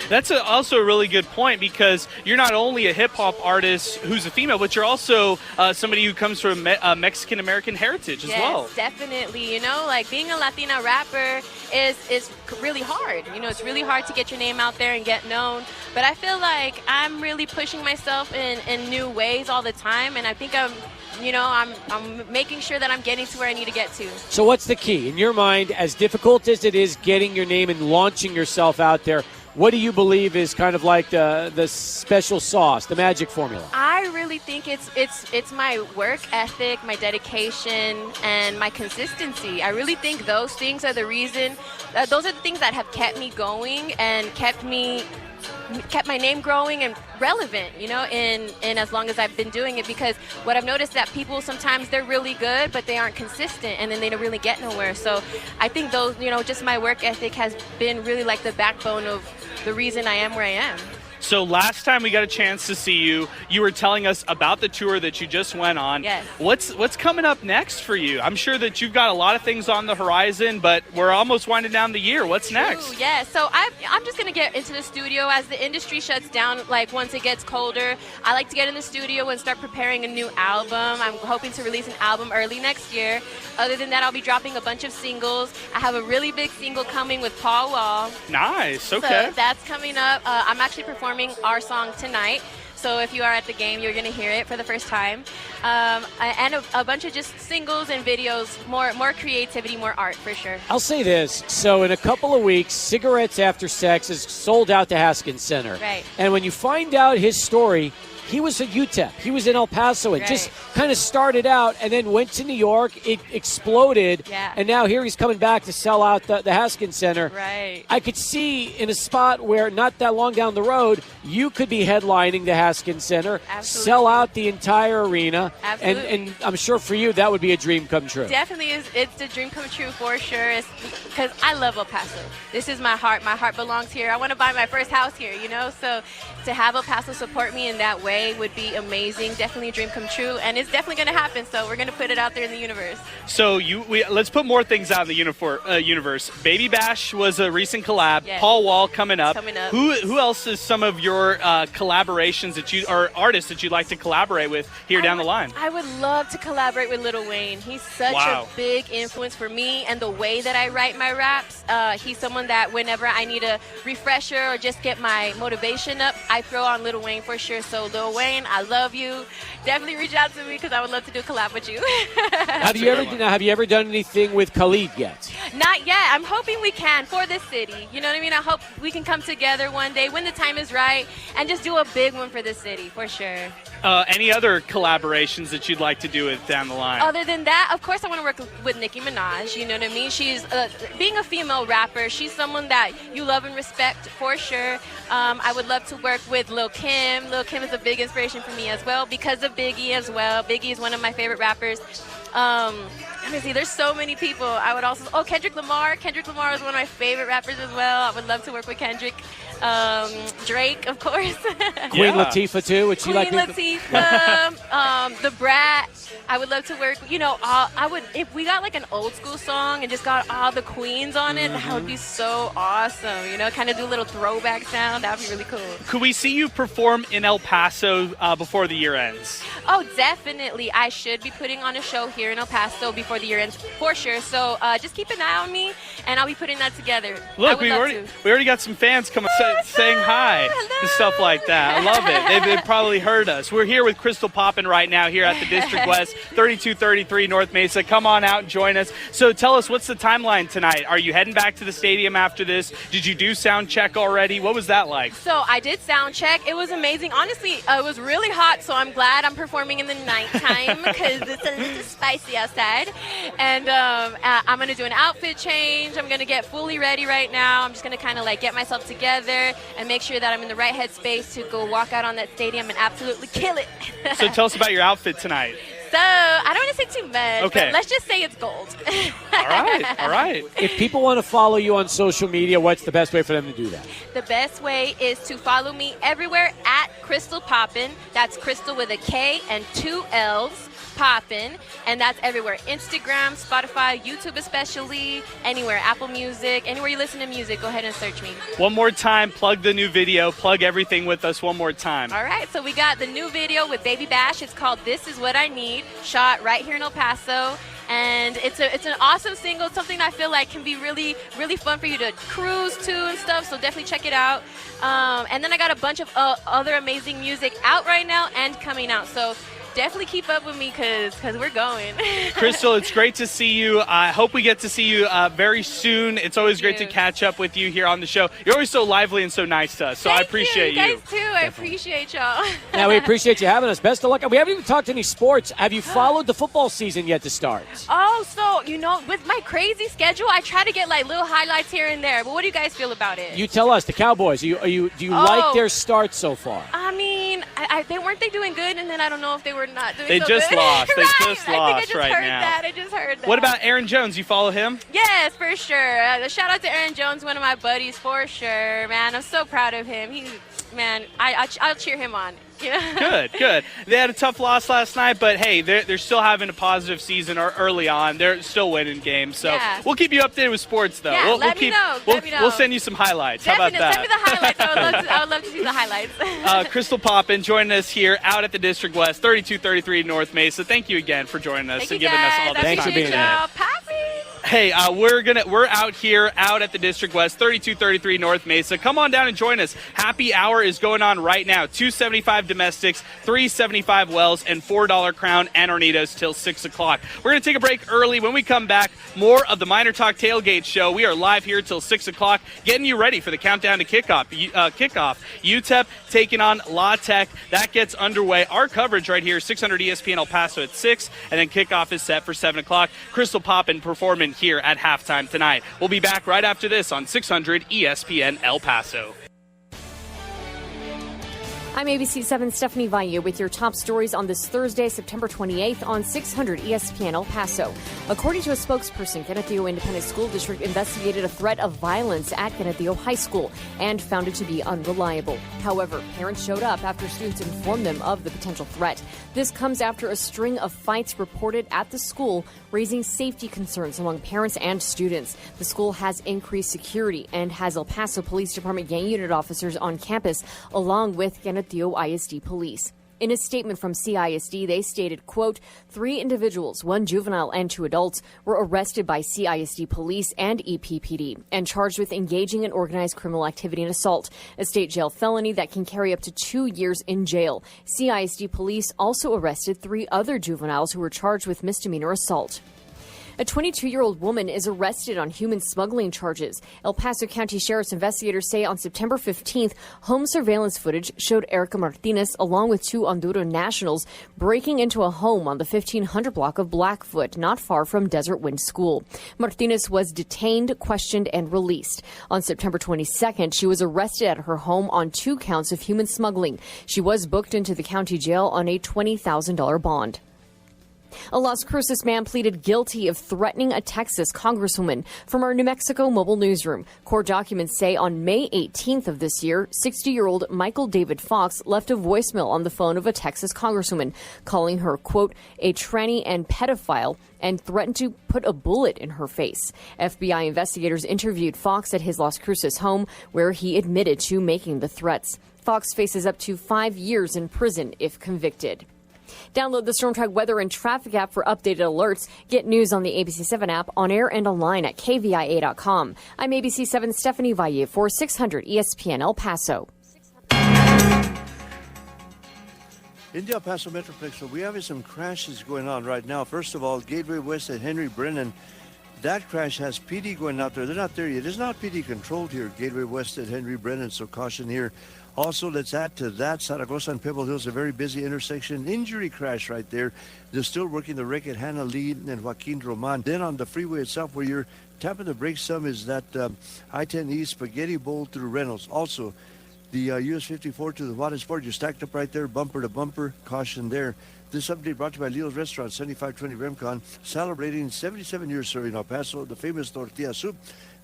That's also a really good point, because you're not only a hip-hop artist who's a female, but you're also somebody who comes from Mexican-American heritage as well. Yes, definitely. You know, like being a Latina rapper is really hard. You know, it's really hard to get your name out there and get known. But I feel like I'm really pushing myself in new ways all the time, and I think I'm making sure that I'm getting to where I need to get to. So what's the key? In your mind, as difficult as it is getting your name and launching yourself out there, what do you believe is kind of like the special sauce, the magic formula? I really think it's my work ethic, my dedication, and my consistency. I really think those things are the reason. Those are the things that have kept me going and kept my name growing and relevant, you know, in as long as I've been doing it. Because what I've noticed that people sometimes, they're really good, but they aren't consistent, and then they don't really get nowhere. So I think those, you know, just my work ethic has been really like the backbone of the reason I am where I am. So last time we got a chance to see you, you were telling us about the tour that you just went on. Yes. What's coming up next for you? I'm sure that you've got a lot of things on the horizon, but we're almost winding down the year. What's next? Yeah, so I'm just going to get into the studio as the industry shuts down, like once it gets colder. I like to get in the studio and start preparing a new album. I'm hoping to release an album early next year. Other than that, I'll be dropping a bunch of singles. I have a really big single coming with Paul Wall. Nice, okay. So that's coming up. I'm actually performing our song tonight. So if you are at the game, you're going to hear it for the first time. And a bunch of just singles and videos, more creativity, more art for sure. I'll say this. So in a couple of weeks, Cigarettes After Sex is sold out to Haskins Center. Right. And when you find out his story, he was at UTEP. He was in El Paso. It just kind of started out and then went to New York. It exploded. Yeah. And now here he's coming back to sell out the Haskins Center. Right. I could see in a spot where not that long down the road, you could be headlining the Haskins Center, Absolutely. sell out the entire arena. Absolutely. And I'm sure for you that would be a dream come true. Definitely is. It's a dream come true for sure. It's because I love El Paso. This is my heart. My heart belongs here. I want to buy my first house here, you know? So to have El Paso support me in that way would be amazing. Definitely a dream come true, and it's definitely going to happen. So we're going to put it out there in the universe. So let's put more things out in the universe. Baby Bash was a recent collab. Yes. Paul Wall coming up. Coming up. Who else is some of your collaborations or artists that you'd like to collaborate with here down the line? I would love to collaborate with Lil Wayne. He's such a big influence for me and the way that I write my raps. He's someone that whenever I need a refresher or just get my motivation up, I throw on Lil Wayne for sure. So Lil Wayne, I love you. Definitely reach out to me because I would love to do a collab with you. Have you ever done anything with Khalid yet? Not yet. I'm hoping we can for this city. You know what I mean? I hope we can come together one day when the time is right and just do a big one for the city for sure. Any other collaborations that you'd like to do with down the line? Other than that, of course, I want to work with Nicki Minaj. You know what I mean? She's being a female rapper. She's someone that you love and respect for sure. I would love to work with Lil Kim. Lil Kim is a big inspiration for me as well because of Biggie as well. Biggie is one of my favorite rappers. Let me see. There's so many people. I would also... Kendrick Lamar. Kendrick Lamar is one of my favorite rappers as well. I would love to work with Kendrick. Drake, of course. Queen Latifah, too. Would you Queen like Latifah. The Brat. I would love to work... You know, I would... If we got like an old school song and just got all the queens on it, that would be so awesome. You know, kind of do a little throwback sound. That would be really cool. Could we see you perform in El Paso before the year ends? Oh, definitely. I should be putting on a show here in El Paso before the year ends, for sure. So just keep an eye on me, and I'll be putting that together. Look, we already got some fans coming saying hi and stuff like that. I love it. They've probably heard us. We're here with Krystall Poppin right now here at the District West, 3233 North Mesa. Come on out and join us. So tell us, what's the timeline tonight? Are you heading back to the stadium after this? Did you do sound check already? What was that like? So I did sound check. It was amazing. Honestly, it was really hot, so I'm glad I'm performing in the nighttime because it's a little spicy outside. And I'm going to do an outfit change. I'm going to get fully ready right now. I'm just going to kind of like get myself together and make sure that I'm in the right headspace to go walk out on that stadium and absolutely kill it. So tell us about your outfit tonight. So I don't want to say too much, okay, but let's just say it's gold. All right. If people want to follow you on social media, what's the best way for them to do that? The best way is to follow me everywhere at Krystall Poppin. That's Krystall with a K and 2 L's. Poppin, and that's everywhere. Instagram, Spotify, YouTube especially, anywhere. Apple Music, anywhere you listen to music, go ahead and search me. One more time, plug the new video, plug everything with us one more time. All right, so we got the new video with Baby Bash. It's called This Is What I Need, shot right here in El Paso. And it's an awesome single, something I feel like can be really, really fun for you to cruise to and stuff, so definitely check it out. And then I got a bunch of other amazing music out right now and coming out, so definitely keep up with me because we're going. Krystall, it's great to see you. I hope we get to see you very soon. It's always great to catch up with you here on the show. You're always so lively and so nice to us, so I appreciate you. You guys, too. I appreciate y'all. Yeah, we appreciate you having us. Best of luck. We haven't even talked any sports. Have you followed the football season yet to start? Oh, so, with my crazy schedule, I try to get, little highlights here and there. But what do you guys feel about it? You tell us, the Cowboys. Do you like their start so far? I mean, weren't they doing good? And then I don't know if they were not doing They so just good. lost. They Right. just lost right now. I just heard that. What about Aaron Jones? You follow him? Yes, for sure. Shout out to Aaron Jones, one of my buddies, for sure. Man, I'm so proud of him. I'll cheer him on. Yeah. Good. They had a tough loss last night, but hey, they're still having a positive season early on. They're still winning games, so we'll keep you updated with sports, though. Yeah, let me know. We'll send you some highlights. Definitely. How about that? Send me the highlights. I would love to see the highlights. Krystall Poppin joining us here out at the District West, 3233 North Mesa. Thank you again for joining us and giving us all the time. Thanks for being here. Hey, we're out here at the District West, 3233 North Mesa. Come on down and join us. Happy hour is going on right now. $2.75 domestics, $3.75 Wells, and $4 Crown and Hornitos till 6 o'clock. We're going to take a break early. When we come back, more of the MinerTalk Tailgate Show. We are live here till 6 o'clock, getting you ready for the countdown to kickoff. UTEP taking on La Tech. That gets underway. Our coverage right here, 600 ESPN El Paso at 6, and then kickoff is set for 7 o'clock. Krystall Poppin performing here at halftime tonight. We'll be back right after this on 600 ESPN El Paso. I'm ABC7's Stephanie Valle with your top stories on this Thursday, September 28th on 600 ESPN El Paso. According to a spokesperson, Geneseo Independent School District investigated a threat of violence at Geneseo High School and found it to be unreliable. However, parents showed up after students informed them of the potential threat. This comes after a string of fights reported at the school, raising safety concerns among parents and students. The school has increased security and has El Paso Police Department gang unit officers on campus, along with Geneseo ISD Police. In a statement from CISD, they stated, quote, 3 individuals, 1 juvenile and 2 adults, were arrested by CISD Police and EPPD and charged with engaging in organized criminal activity and assault, a state jail felony that can carry up to 2 years in jail. CISD Police also arrested 3 other juveniles who were charged with misdemeanor assault. A 22-year-old woman is arrested on human smuggling charges. El Paso County Sheriff's investigators say on September 15th, home surveillance footage showed Erica Martinez along with 2 Honduran nationals breaking into a home on the 1500 block of Blackfoot, not far from Desert Wind School. Martinez was detained, questioned, and released. On September 22nd, she was arrested at her home on 2 counts of human smuggling. She was booked into the county jail on a $20,000 bond. A Las Cruces man pleaded guilty of threatening a Texas congresswoman. From our New Mexico mobile newsroom, court documents say on May 18th of this year, 60-year-old Michael David Fox left a voicemail on the phone of a Texas congresswoman, calling her, quote, a tranny and pedophile, and threatened to put a bullet in her face. FBI investigators interviewed Fox at his Las Cruces home, where he admitted to making the threats. Fox faces up to 5 years in prison if convicted. Download the Storm Track weather and traffic app for updated alerts. Get news on the ABC7 app, on air and online at kvia.com. I'm ABC7's Stephanie Valle for 600 ESPN El Paso. In the El Paso Metroplex, so we have some crashes going on right now. First of all, Gateway West at Henry Brennan. That crash has PD going out there. They're not there yet. It's not PD controlled here, Gateway West at Henry Brennan, so caution here. Also, let's add to that, Zaragoza and Pebble Hills, a very busy intersection. Injury crash right there. They're still working the wreck at Hannah Lee and Joaquin Roman. Then on the freeway itself, where you're tapping the brakes some, is that I-10 East Spaghetti Bowl through Reynolds. Also, the US 54 to the Water Sport, you're stacked up right there, bumper to bumper. Caution there. This update brought to you by Leo's Restaurant, 7520 Remcon, celebrating 77 years serving El Paso, the famous tortilla soup,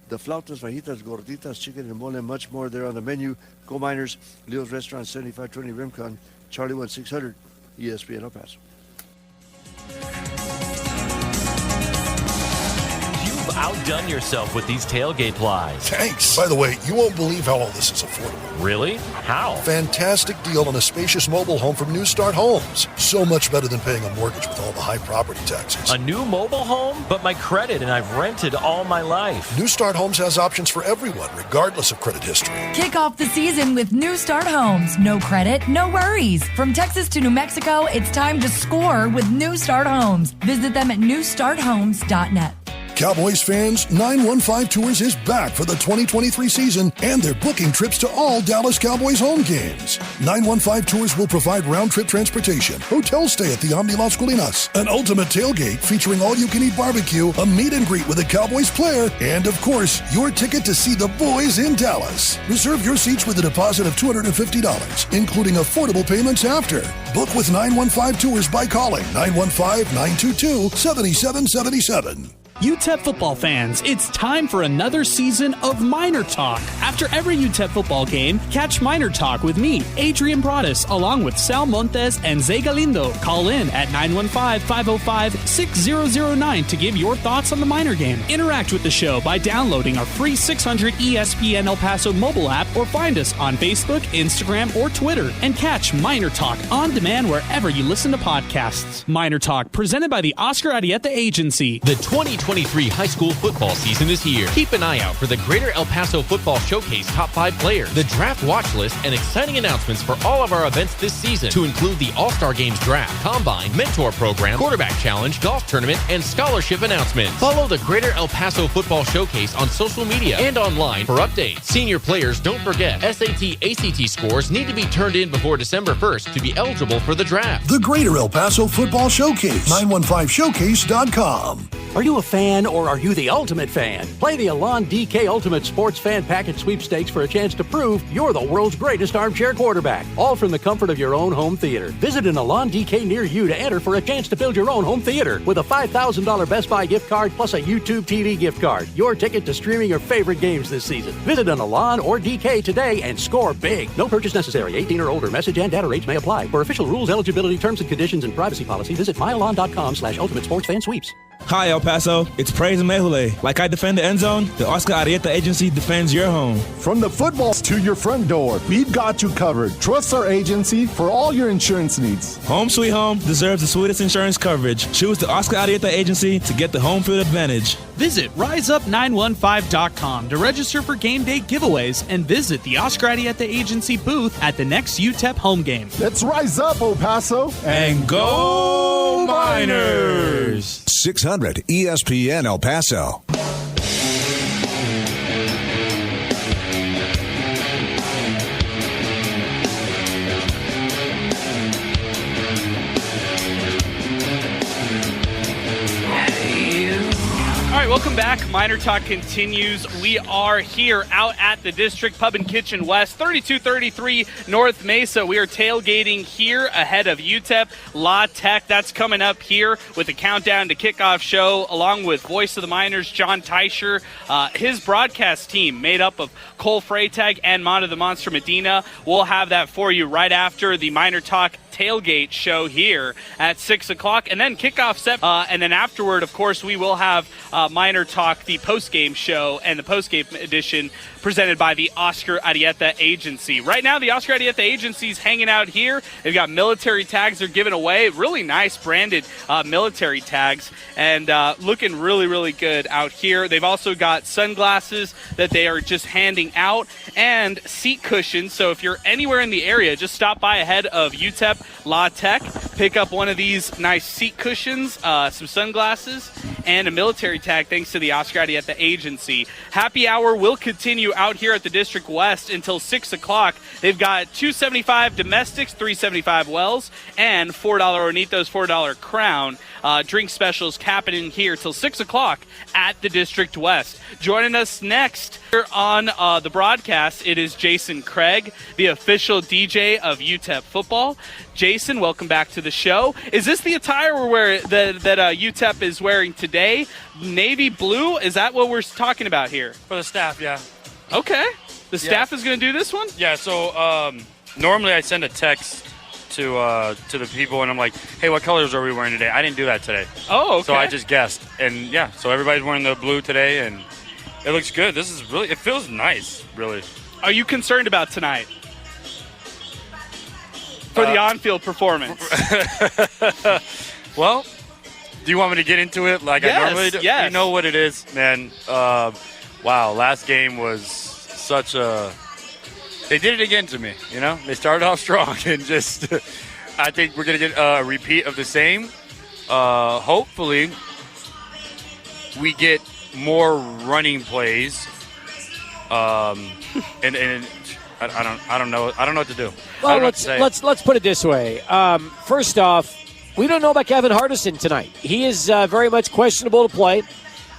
the flautas, fajitas, gorditas, chicken and mole, and much more there on the menu. Go Miners, Leo's Restaurant, 7520 Remcon, Charlie 1600, ESPN El Paso. outdone yourself with these tailgate plies. Thanks. By the way, you won't believe how all this is affordable. Really? How? Fantastic deal on a spacious mobile home from New Start Homes. So much better than paying a mortgage with all the high property taxes. A new mobile home? But my credit, and I've rented all my life. New Start Homes has options for everyone, regardless of credit history. Kick off the season with New Start Homes. No credit, no worries. From Texas to New Mexico, it's time to score with New Start Homes. Visit them at newstarthomes.net. Cowboys fans, 915 Tours is back for the 2023 season, and they're booking trips to all Dallas Cowboys home games. 915 Tours will provide round-trip transportation, hotel stay at the Omni Las Colinas, an ultimate tailgate featuring all-you-can-eat barbecue, a meet and greet with a Cowboys player, and, of course, your ticket to see the boys in Dallas. Reserve your seats with a deposit of $250, including affordable payments after. Book with 915 Tours by calling 915-922-7777. UTEP football fans, it's time for another season of MinerTalk. After every UTEP football game, catch MinerTalk with me, Adrian Broadus, along with Sal Montes and Zay Galindo. Call in at 915-505-6009 to give your thoughts on the Miner game. Interact with the show by downloading our free 600 ESPN El Paso mobile app or find us on Facebook, Instagram, or Twitter. And catch MinerTalk on demand wherever you listen to podcasts. MinerTalk, presented by the Oscar Arieta Agency. The 2023 high school football season is here. Keep an eye out for the Greater El Paso Football Showcase Top 5 players, the draft watch list, and exciting announcements for all of our events this season to include the All-Star Games Draft, Combine, Mentor Program, Quarterback Challenge, Golf Tournament, and Scholarship announcements. Follow the Greater El Paso Football Showcase on social media and online for updates. Senior players, don't forget, SAT, ACT scores need to be turned in before December 1st to be eligible for the draft. The Greater El Paso Football Showcase, 915showcase.com. Are you a fan or are you the ultimate fan? Play the Alon DK Ultimate Sports Fan Package Sweepstakes for a chance to prove you're the world's greatest armchair quarterback. All from the comfort of your own home theater. Visit an Alon DK near you to enter for a chance to build your own home theater with a $5,000 Best Buy gift card plus a YouTube TV gift card. Your ticket to streaming your favorite games this season. Visit an Alon or DK today and score big. No purchase necessary. 18 or older. Message and data rates may apply. For official rules, eligibility, terms and conditions, and privacy policy, visit myalon.com/ultimate sports fan sweeps. Hi, El Paso. It's Praise and Mehule. Like I defend the end zone, the Oscar Arieta Agency defends your home. From the footballs to your front door, we've got you covered. Trust our agency for all your insurance needs. Home Sweet Home deserves the sweetest insurance coverage. Choose the Oscar Arieta Agency to get the home field advantage. Visit RiseUp915.com to register for game day giveaways and visit the Oscar Arieta Agency booth at the next UTEP home game. Let's rise up, El Paso. And go Miners! 600 ESPN El Paso. All right, welcome back. Miner Talk continues. We are here out at the District Pub and Kitchen West, 3233 North Mesa. We are tailgating here ahead of UTEP La Tech. That's coming up here with the countdown to kickoff show, along with Voice of the Miners, John Teicher. His broadcast team made up of Cole Freytag and Monta the Monster Medina. We'll have that for you right after the Miner Talk tailgate show here at 6 o'clock, and then kickoff set. And then afterward, of course, we will have Miner Talk, the post-game show, and the post-game edition presented by the Oscar Arieta Agency. Right now, the Oscar Arieta Agency is hanging out here. They've got military tags they're giving away, really nice branded military tags, and looking really, really good out here. They've also got sunglasses that they are just handing out, and seat cushions. So if you're anywhere in the area, just stop by ahead of UTEP La Tech, pick up one of these nice seat cushions, some sunglasses, and a military tag thanks to the Oscar Arieta Agency. Happy hour will continue out here at the District West until 6 o'clock. They've got $2.75 domestics, $3.75 Wells, and $4 Onitos, $4 Crown. Drink specials happening here till 6 o'clock at the District West. Joining us next here on the broadcast, it is Jason Craig, the official DJ of UTEP football. Jason, welcome back to the show. Is this the attire that UTEP is wearing today? Navy blue? Is that what we're talking about here? For the staff, yeah. Okay. The staff is going to do this one? Yeah, so normally I send a text to the people, and I'm like, hey, what colors are we wearing today? I didn't do that today. Oh, okay. So I just guessed. And, yeah, so everybody's wearing the blue today, and it looks good. This is really – it feels nice, really. Are you concerned about tonight? For the on-field performance. Well, do you want me to get into it like I normally do? Yes. You know what it is, man. Wow, last game was such a – they did it again to me, you know? They started off strong and just I think we're going to get a repeat of the same. Hopefully we get more running plays. And I don't know what to do. Well, let's put it this way. First off, we don't know about Kevin Hardison tonight. He is very much questionable to play.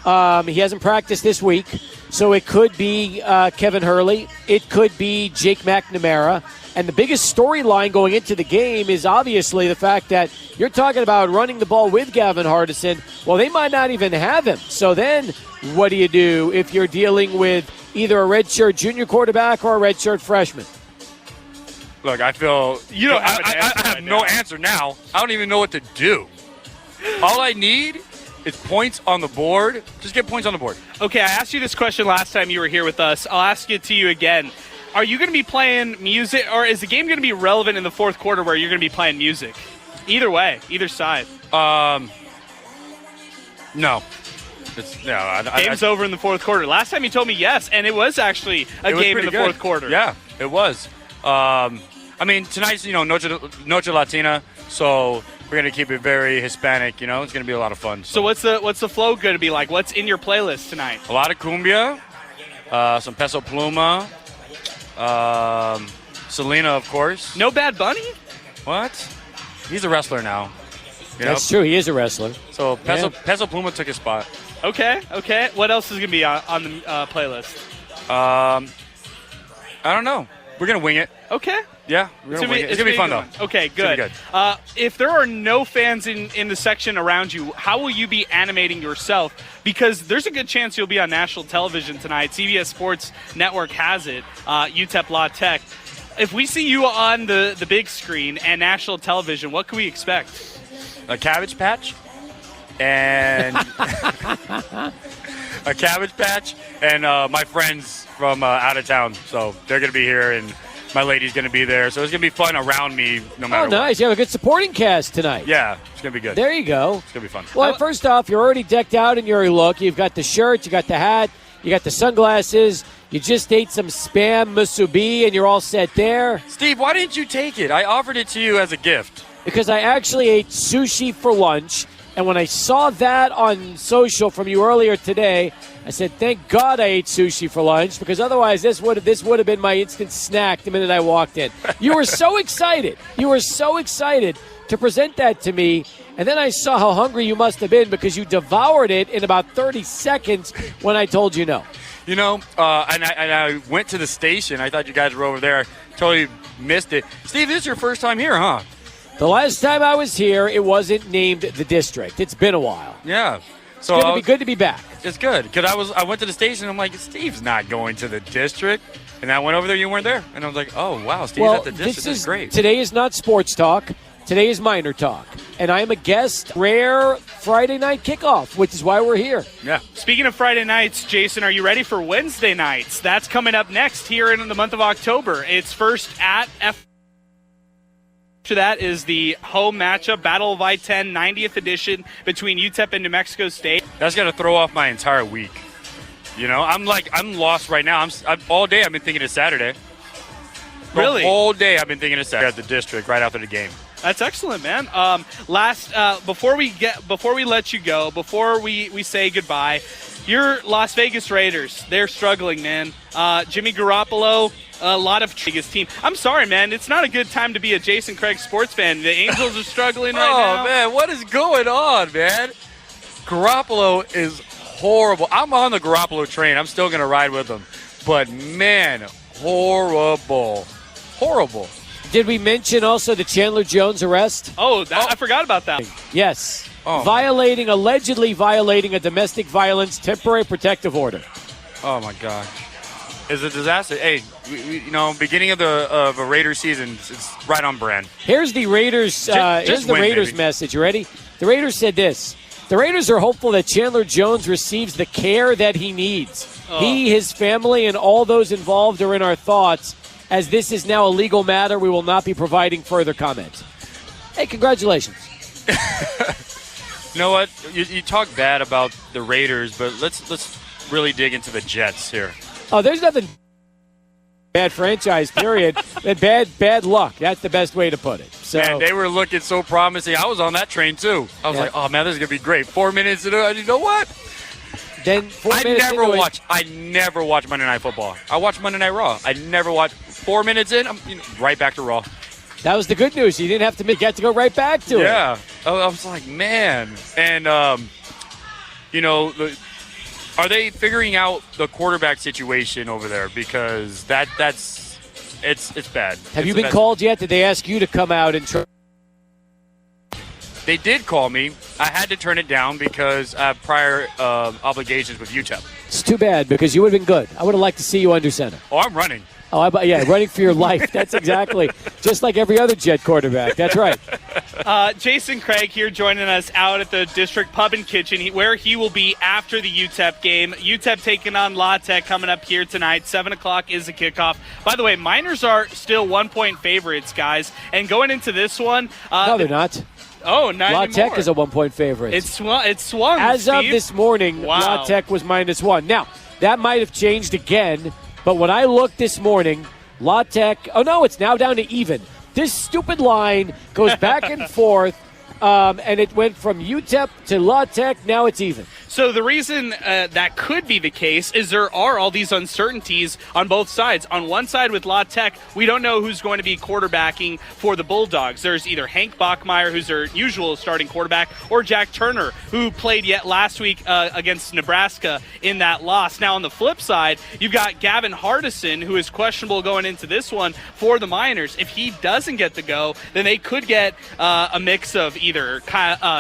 He hasn't practiced this week, so it could be Kevin Hurley. It could be Jake McNamara. And the biggest storyline going into the game is obviously the fact that you're talking about running the ball with Gavin Hardison. Well, they might not even have him. So then what do you do if you're dealing with either a redshirt junior quarterback or a redshirt freshman? Look, I feel I have no answer now. I don't even know what to do. All I need is points on the board. Just get points on the board. Okay, I asked you this question last time you were here with us. I'll ask it to you again. Are you going to be playing music, or is the game going to be relevant in the fourth quarter where you're going to be playing music? Either way, either side. No. Game's over in the fourth quarter. Last time you told me yes, and it was actually a game in the fourth quarter. Yeah, it was. I mean, tonight's, Noche Latina, so we're going to keep it very Hispanic, It's going to be a lot of fun. So what's the flow going to be like? What's in your playlist tonight? A lot of cumbia, some Peso Pluma, Selena, of course. No Bad Bunny? What? He's a wrestler now. That's true. He is a wrestler. So Peso Pluma took his spot. Okay. What else is going to be on the playlist? I don't know. We're going to wing it. Okay. Yeah, we're going to wing it. It's going to be fun, though. Okay, good. If there are no fans in the section around you, how will you be animating yourself? Because there's a good chance you'll be on national television tonight. CBS Sports Network has it, UTEP La Tech. If we see you on the big screen and national television, what can we expect? A Cabbage Patch and a Cabbage Patch and my friends from out of town. So they're going to be here, and my lady's going to be there. So it's going to be fun around me no matter what. Oh, nice. You have a good supporting cast tonight. Yeah, it's going to be good. There you go. It's going to be fun. Well, first off, you're already decked out in your look. You've got the shirt, you got the hat, you got the sunglasses. You just ate some Spam musubi, and you're all set there. Steve, why didn't you take it? I offered it to you as a gift. Because I actually ate sushi for lunch, and when I saw that on social from you earlier today, I said, thank God I ate sushi for lunch, because otherwise this would have been my instant snack the minute I walked in. You were so excited. You were so excited to present that to me, and then I saw how hungry you must have been because you devoured it in about 30 seconds when I told you no. And I went to the station. I thought you guys were over there. Totally missed it. Steve, this is your first time here, huh? The last time I was here, it wasn't named the district. It's been a while. Yeah. So it's going to be good to be back. It's good. Because I went to the station, and I'm like, Steve's not going to the district. And I went over there, you weren't there. And I was like, oh, wow, Steve's at the district. This is great. Today is not sports talk. Today is Miner Talk. And I am a guest, rare Friday night kickoff, which is why we're here. Yeah. Speaking of Friday nights, Jason, are you ready for Wednesday nights? That's coming up next here in the month of October. It's first at F. After that is the home matchup, Battle of I-10, 90th edition between UTEP and New Mexico State. That's going to throw off my entire week. I'm lost right now. All day I've been thinking it's Saturday. Really? The whole day I've been thinking it's Saturday at the district right after the game. That's excellent, man. Before we let you go, before we say goodbye, your Las Vegas Raiders, they're struggling, man. Jimmy Garoppolo, a lot of Vegas team. I'm sorry, man. It's not a good time to be a Jason Craig sports fan. The Angels are struggling right now. Oh, man. What is going on, man? Garoppolo is horrible. I'm on the Garoppolo train. I'm still going to ride with him. But, man, horrible. Horrible. Did we mention also the Chandler Jones arrest? I forgot about that. Yes. Allegedly violating a domestic violence temporary protective order. Oh, my gosh. is a disaster. Hey, beginning of a Raiders season, it's right on brand. Here's the Raiders. Here's the Raiders message. You ready? The Raiders said this. The Raiders are hopeful that Chandler Jones receives the care that he needs. He, his family, and all those involved are in our thoughts. As this is now a legal matter, we will not be providing further comments. Hey, congratulations. You know what? You talk bad about the Raiders, but let's really dig into the Jets here. Oh, there's nothing bad franchise, period. And bad luck. That's the best way to put it. So, man, they were looking so promising. I was on that train, too. I was like, oh, man, this is going to be great. 4 minutes into it, you know what? Then I never watch Monday Night Football. I watch Monday Night Raw. I never watch 4 minutes in, I'm right back to Raw. That was the good news. You didn't have to get to go right back to it. Yeah. I was like, man. And, are they figuring out the quarterback situation over there? Because it's bad. Have you been called yet? Did they ask you to come out and try? They did call me. I had to turn it down because I have prior obligations with UTEP. It's too bad because you would have been good. I would have liked to see you under center. Oh, I'm running. Oh, yeah, running for your life. That's exactly just like every other Jet quarterback. That's right. Jason Craig here joining us out at the District Pub and Kitchen, where he will be after the UTEP game. UTEP taking on La Tech coming up here tonight. 7 o'clock is the kickoff. By the way, Miners are still 1-point favorites, guys. And going into this one... no, they're not. Oh, not La anymore. Tech is a 1-point favorite. It's swung, As Steve. of this morning, La Tech was -1. Now, that might have changed again, but when I looked this morning, La Tech, it's now down to even. This stupid line goes back and forth, and it went from UTEP to La Tech, now it's even. So the reason that could be the case is there are all these uncertainties on both sides. On one side with La Tech, we don't know who's going to be quarterbacking for the Bulldogs. There's either Hank Bachmeier, who's their usual starting quarterback, or Jack Turner, who played yet last week against Nebraska in that loss. Now on the flip side, you've got Gavin Hardison, who is questionable going into this one for the Miners. If he doesn't get the go, then they could get a mix of either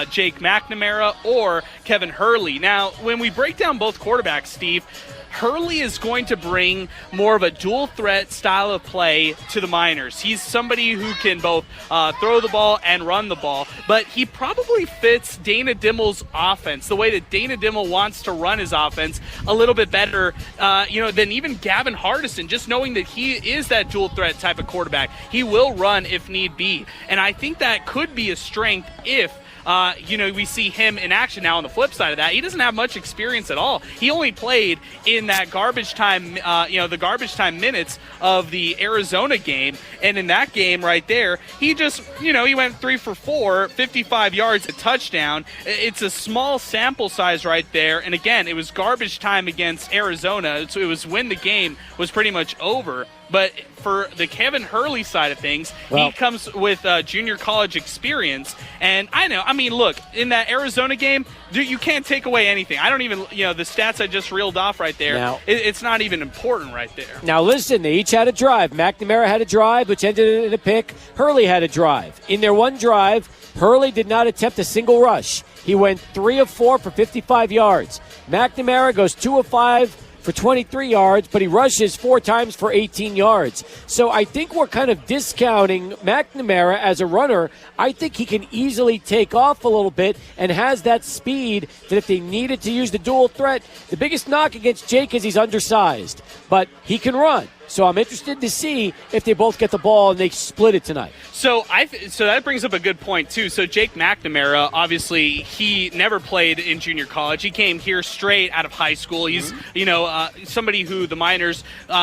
Jake McNamara or Kevin Hurley. Now, when we break down both quarterbacks, Steve, Hurley is going to bring more of a dual threat style of play to the Miners. He's somebody who can both throw the ball and run the ball, but he probably fits Dana Dimel's offense, the way that Dana Dimel wants to run his offense, a little bit better than even Gavin Hardison, just knowing that he is that dual threat type of quarterback. He will run if need be, and I think that could be a strength if we see him in action. Now on the flip side of that, he doesn't have much experience at all. He only played in that garbage time, the garbage time minutes of the Arizona game. And in that game right there, he just, he went 3 for 4, 55 yards, a touchdown. It's a small sample size right there. And again, it was garbage time against Arizona. So it was when the game was pretty much over. But for the Kevin Hurley side of things, he comes with junior college experience. And look, in that Arizona game, you can't take away anything. I don't even, the stats I just reeled off right there, now, it's not even important right there. Now listen, they each had a drive. McNamara had a drive, which ended in a pick. Hurley had a drive. In their one drive, Hurley did not attempt a single rush. He went 3 of 4 for 55 yards. McNamara goes 2 of 5 for 23 yards, but he rushes 4 times for 18 yards. So I think we're kind of discounting McNamara as a runner. I think he can easily take off a little bit and has that speed that if they needed to use the dual threat, the biggest knock against Jake is he's undersized, but he can run. So I'm interested to see if they both get the ball and they split it tonight. So that brings up a good point, too. So Jake McNamara, obviously, he never played in junior college. He came here straight out of high school. He's, somebody who the Miners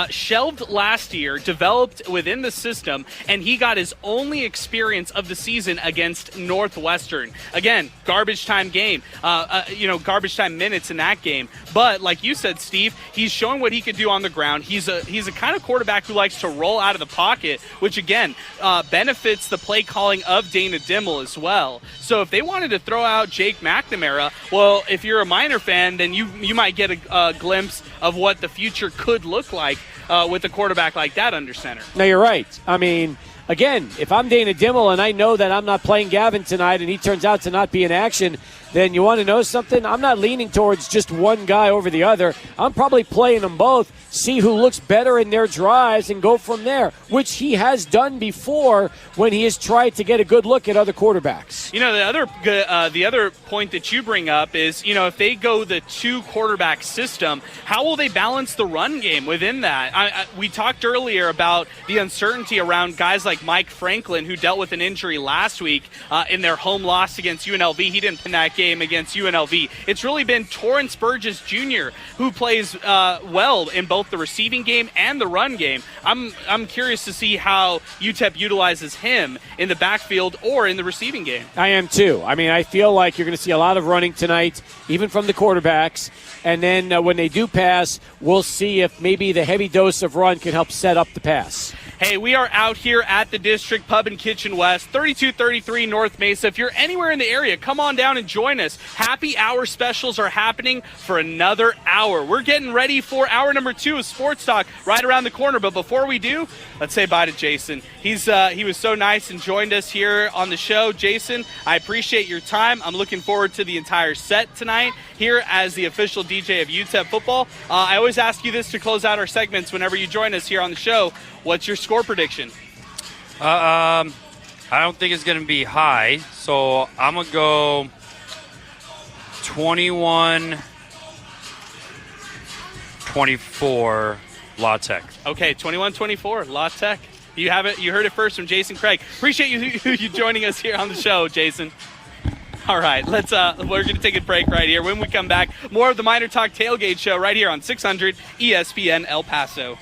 shelved last year, developed within the system, and he got his only experience of the season against Northwestern. Again, garbage time game, garbage time minutes in that game. But like you said, Steve, he's showing what he could do on the ground. He's a kind of quarterback who likes to roll out of the pocket, which again benefits the play calling of Dana Dimel as well. So if they wanted to throw out Jake McNamara, well, if you're a Miner fan, then you might get a glimpse of what the future could look like with a quarterback like that under center. No, you're right. I mean, again, if I'm Dana Dimmel and I know that I'm not playing Gavin tonight and he turns out to not be in action, then you want to know something? I'm not leaning towards just one guy over the other. I'm probably playing them both, see who looks better in their drives, and go from there, which he has done before when he has tried to get a good look at other quarterbacks. The other point that you bring up is, if they go the 2-quarterback system, how will they balance the run game within that? We talked earlier about the uncertainty around guys like Mike Franklin, who dealt with an injury last week in their home loss against UNLV. He didn't pin that game against UNLV. It's really been Torrance Burgess Jr. who plays well in both the receiving game and the run game. I'm curious to see how UTEP utilizes him in the backfield or in the receiving game. I am too. I feel like you're going to see a lot of running tonight, even from the quarterbacks. And then when they do pass, we'll see if maybe the heavy dose of run can help set up the pass. Hey, we are out here at the District Pub and Kitchen West, 3233 North Mesa. If you're anywhere in the area, come on down and join us. Happy hour specials are happening for another hour. We're getting ready for hour number 2 of Sports Talk right around the corner. But before we do, let's say bye to Jason. He was so nice and joined us here on the show. Jason, I appreciate your time. I'm looking forward to the entire set tonight here as the official DJ of UTEP football. I always ask you this to close out our segments whenever you join us here on the show. What's your score prediction? I don't think it's going to be high, so I'm going to go 21-24 La Tech. Okay, 21-24 La Tech. You have it. You heard it first from Jason Craig. Appreciate you joining us here on the show, Jason. All right, we're going to take a break right here. When we come back, more of the MinerTalk Tailgate Show right here on 600 ESPN El Paso.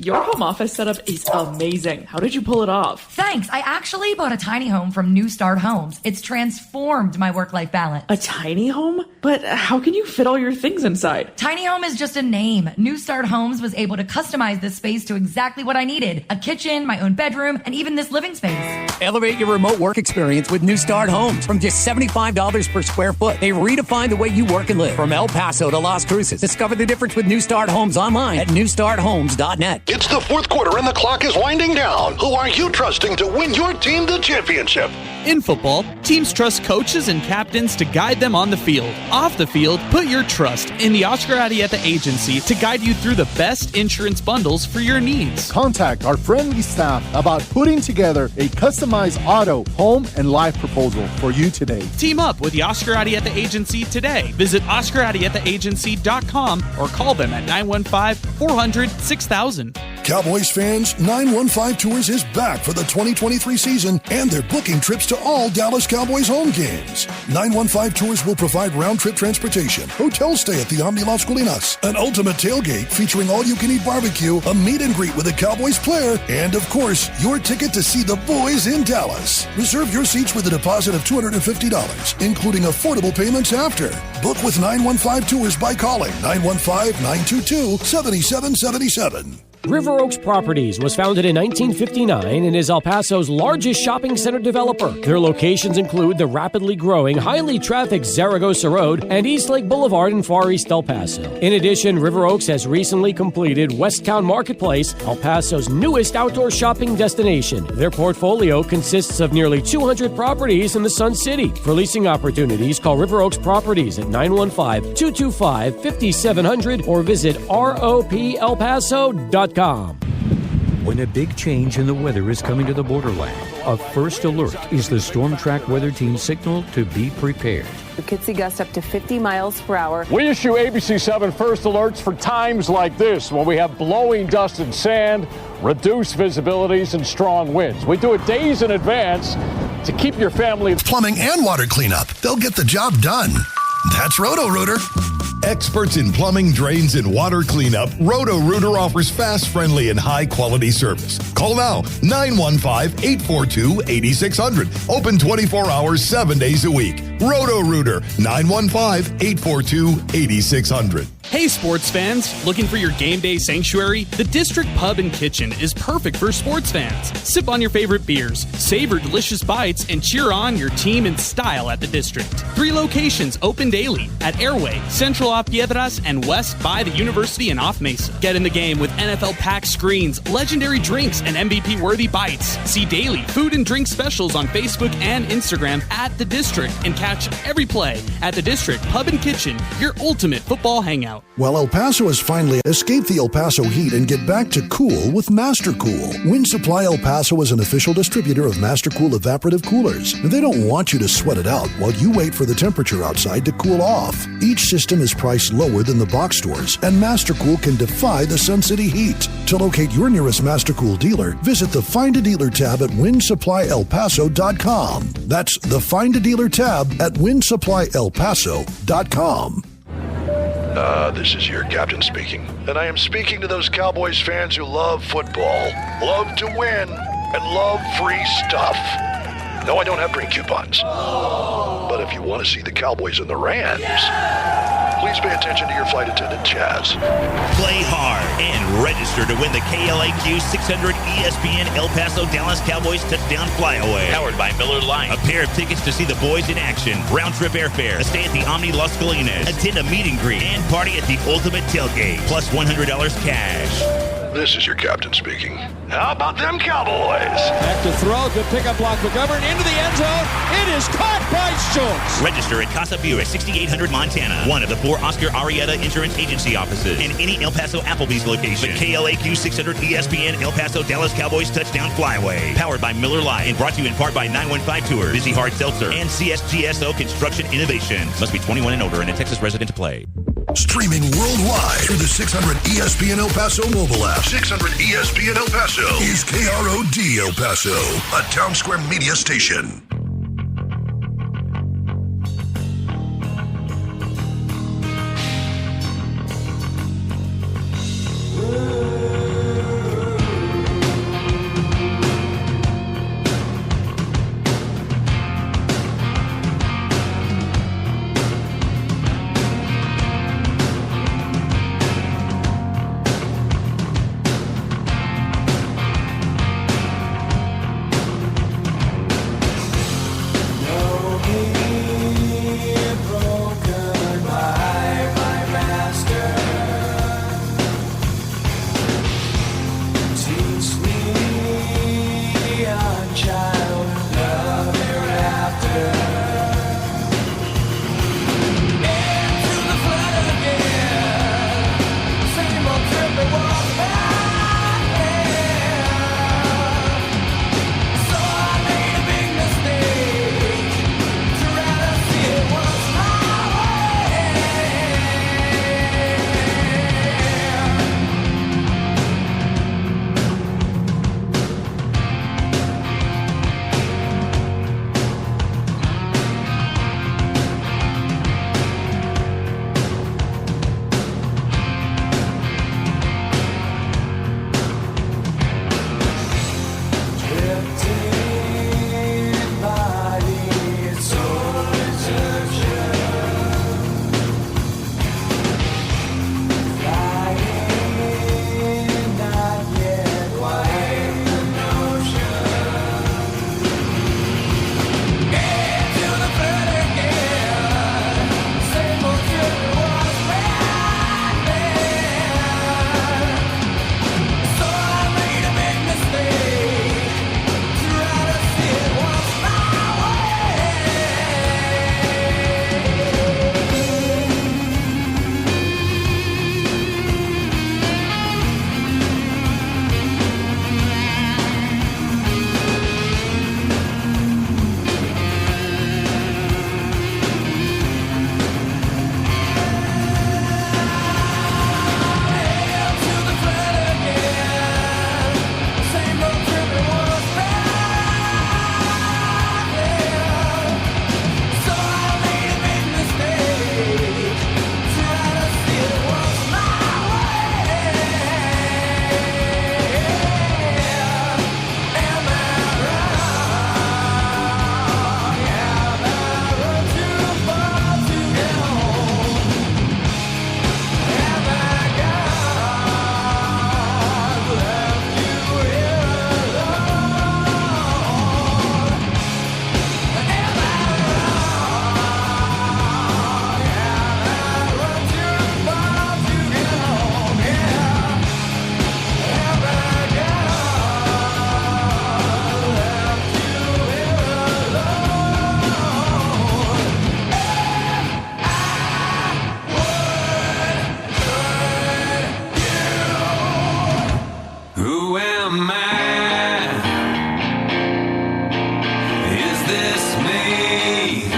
Your home office setup is amazing. How did you pull it off? Thanks. I actually bought a tiny home from New Start Homes. It's transformed my work-life balance. A tiny home? But how can you fit all your things inside? Tiny home is just a name. New Start Homes was able to customize this space to exactly what I needed. A kitchen, my own bedroom, and even this living space. Elevate your remote work experience with New Start Homes. From just $75 per square foot, they redefine the way you work and live. From El Paso to Las Cruces, discover the difference with New Start Homes online at newstarthomes.net. It's the fourth quarter and the clock is winding down. Who are you trusting to win your team the championship? In football, teams trust coaches and captains to guide them on the field. Off the field, put your trust in the Oscar Arieta Agency to guide you through the best insurance bundles for your needs. Contact our friendly staff about putting together a customized auto, home, and life proposal for you today. Team up with the Oscar Arieta Agency today. Visit OscarArietaAgency.com or call them at 915-400-6000. Cowboys fans, 915 Tours is back for the 2023 season, and they're booking trips to all Dallas Cowboys home games. 915 Tours will provide round-trip transportation, hotel stay at the Omni Las Colinas, an ultimate tailgate featuring all-you-can-eat barbecue, a meet and greet with a Cowboys player, and, of course, your ticket to see the boys in Dallas. Reserve your seats with a deposit of $250, including affordable payments after. Book with 915 Tours by calling 915-922-7777. River Oaks Properties was founded in 1959 and is El Paso's largest shopping center developer. Their locations include the rapidly growing, highly trafficked Zaragoza Road and East Lake Boulevard in Far East El Paso. In addition, River Oaks has recently completed Westtown Marketplace, El Paso's newest outdoor shopping destination. Their portfolio consists of nearly 200 properties in the Sun City. For leasing opportunities, call River Oaks Properties at 915-225-5700 or visit roplpaso.com. When a big change in the weather is coming to the borderland, a first alert is the Storm Track Weather Team signal to be prepared. You could see gusts up to 50 miles per hour. We issue ABC 7 first alerts for times like this when we have blowing dust and sand, reduced visibilities, and strong winds. We do it days in advance to keep your family... Plumbing and water cleanup. They'll get the job done. That's Roto-Rooter. Experts in plumbing, drains, and water cleanup, Roto-Rooter offers fast, friendly, and high-quality service. Call now, 915-842-8600. Open 24 hours, 7 days a week. Roto-Rooter, 915-842-8600. Hey sports fans, looking for your game day sanctuary? The District Pub and Kitchen is perfect for sports fans. Sip on your favorite beers, savor delicious bites, and cheer on your team in style at the District. 3 locations open daily at Airway, Central Off Piedras, and West by the University and Off Mesa. Get in the game with NFL pack screens, legendary drinks, and MVP-worthy bites. See daily food and drink specials on Facebook and Instagram at The District, and catch every play at the District Pub and Kitchen, your ultimate football hangout. While El Paso has finally escaped the El Paso heat and get back to cool with Master Cool. Wind Supply El Paso is an official distributor of Master Cool evaporative coolers. They don't want you to sweat it out while you wait for the temperature outside to cool off. Each system is priced lower than the box stores, and Master Cool can defy the Sun City heat. To locate your nearest Master Cool dealer, visit the Find a Dealer tab at windsupplyelpaso.com. That's the Find a Dealer tab at windsupplyelpaso.com. This is your captain speaking, and I am speaking to those Cowboys fans who love football, love to win, and love free stuff. No, I don't have drink coupons. But if you want to see the Cowboys and the Rams, please pay attention to your flight attendant, Chaz. Play hard and register to win the KLAQ 600 ESPN El Paso Dallas Cowboys touchdown flyaway. Powered by Miller Lite. A pair of tickets to see the boys in action. Round trip airfare. A stay at the Omni Las Colinas. Attend a meet and greet. And party at the Ultimate Tailgate. Plus $100 cash. This is your captain speaking. How about them Cowboys? Back to throw. Good pickup block. McGovern into the end zone. It is caught by Schultz. Register at Casa Buick, 6800 Montana. One of the 4 Oscar Arrieta Insurance Agency offices. And any El Paso Applebee's location. The KLAQ 600 ESPN El Paso Dallas Cowboys touchdown flyaway. Powered by Miller Lite and brought to you in part by 915 Tours, Busy Hard Seltzer, and CSGSO Construction Innovations. Must be 21 and older and a Texas resident to play. Streaming worldwide through the 600 ESPN El Paso mobile app. 600 ESPN El Paso is KROD El Paso, a Town Square media station. me.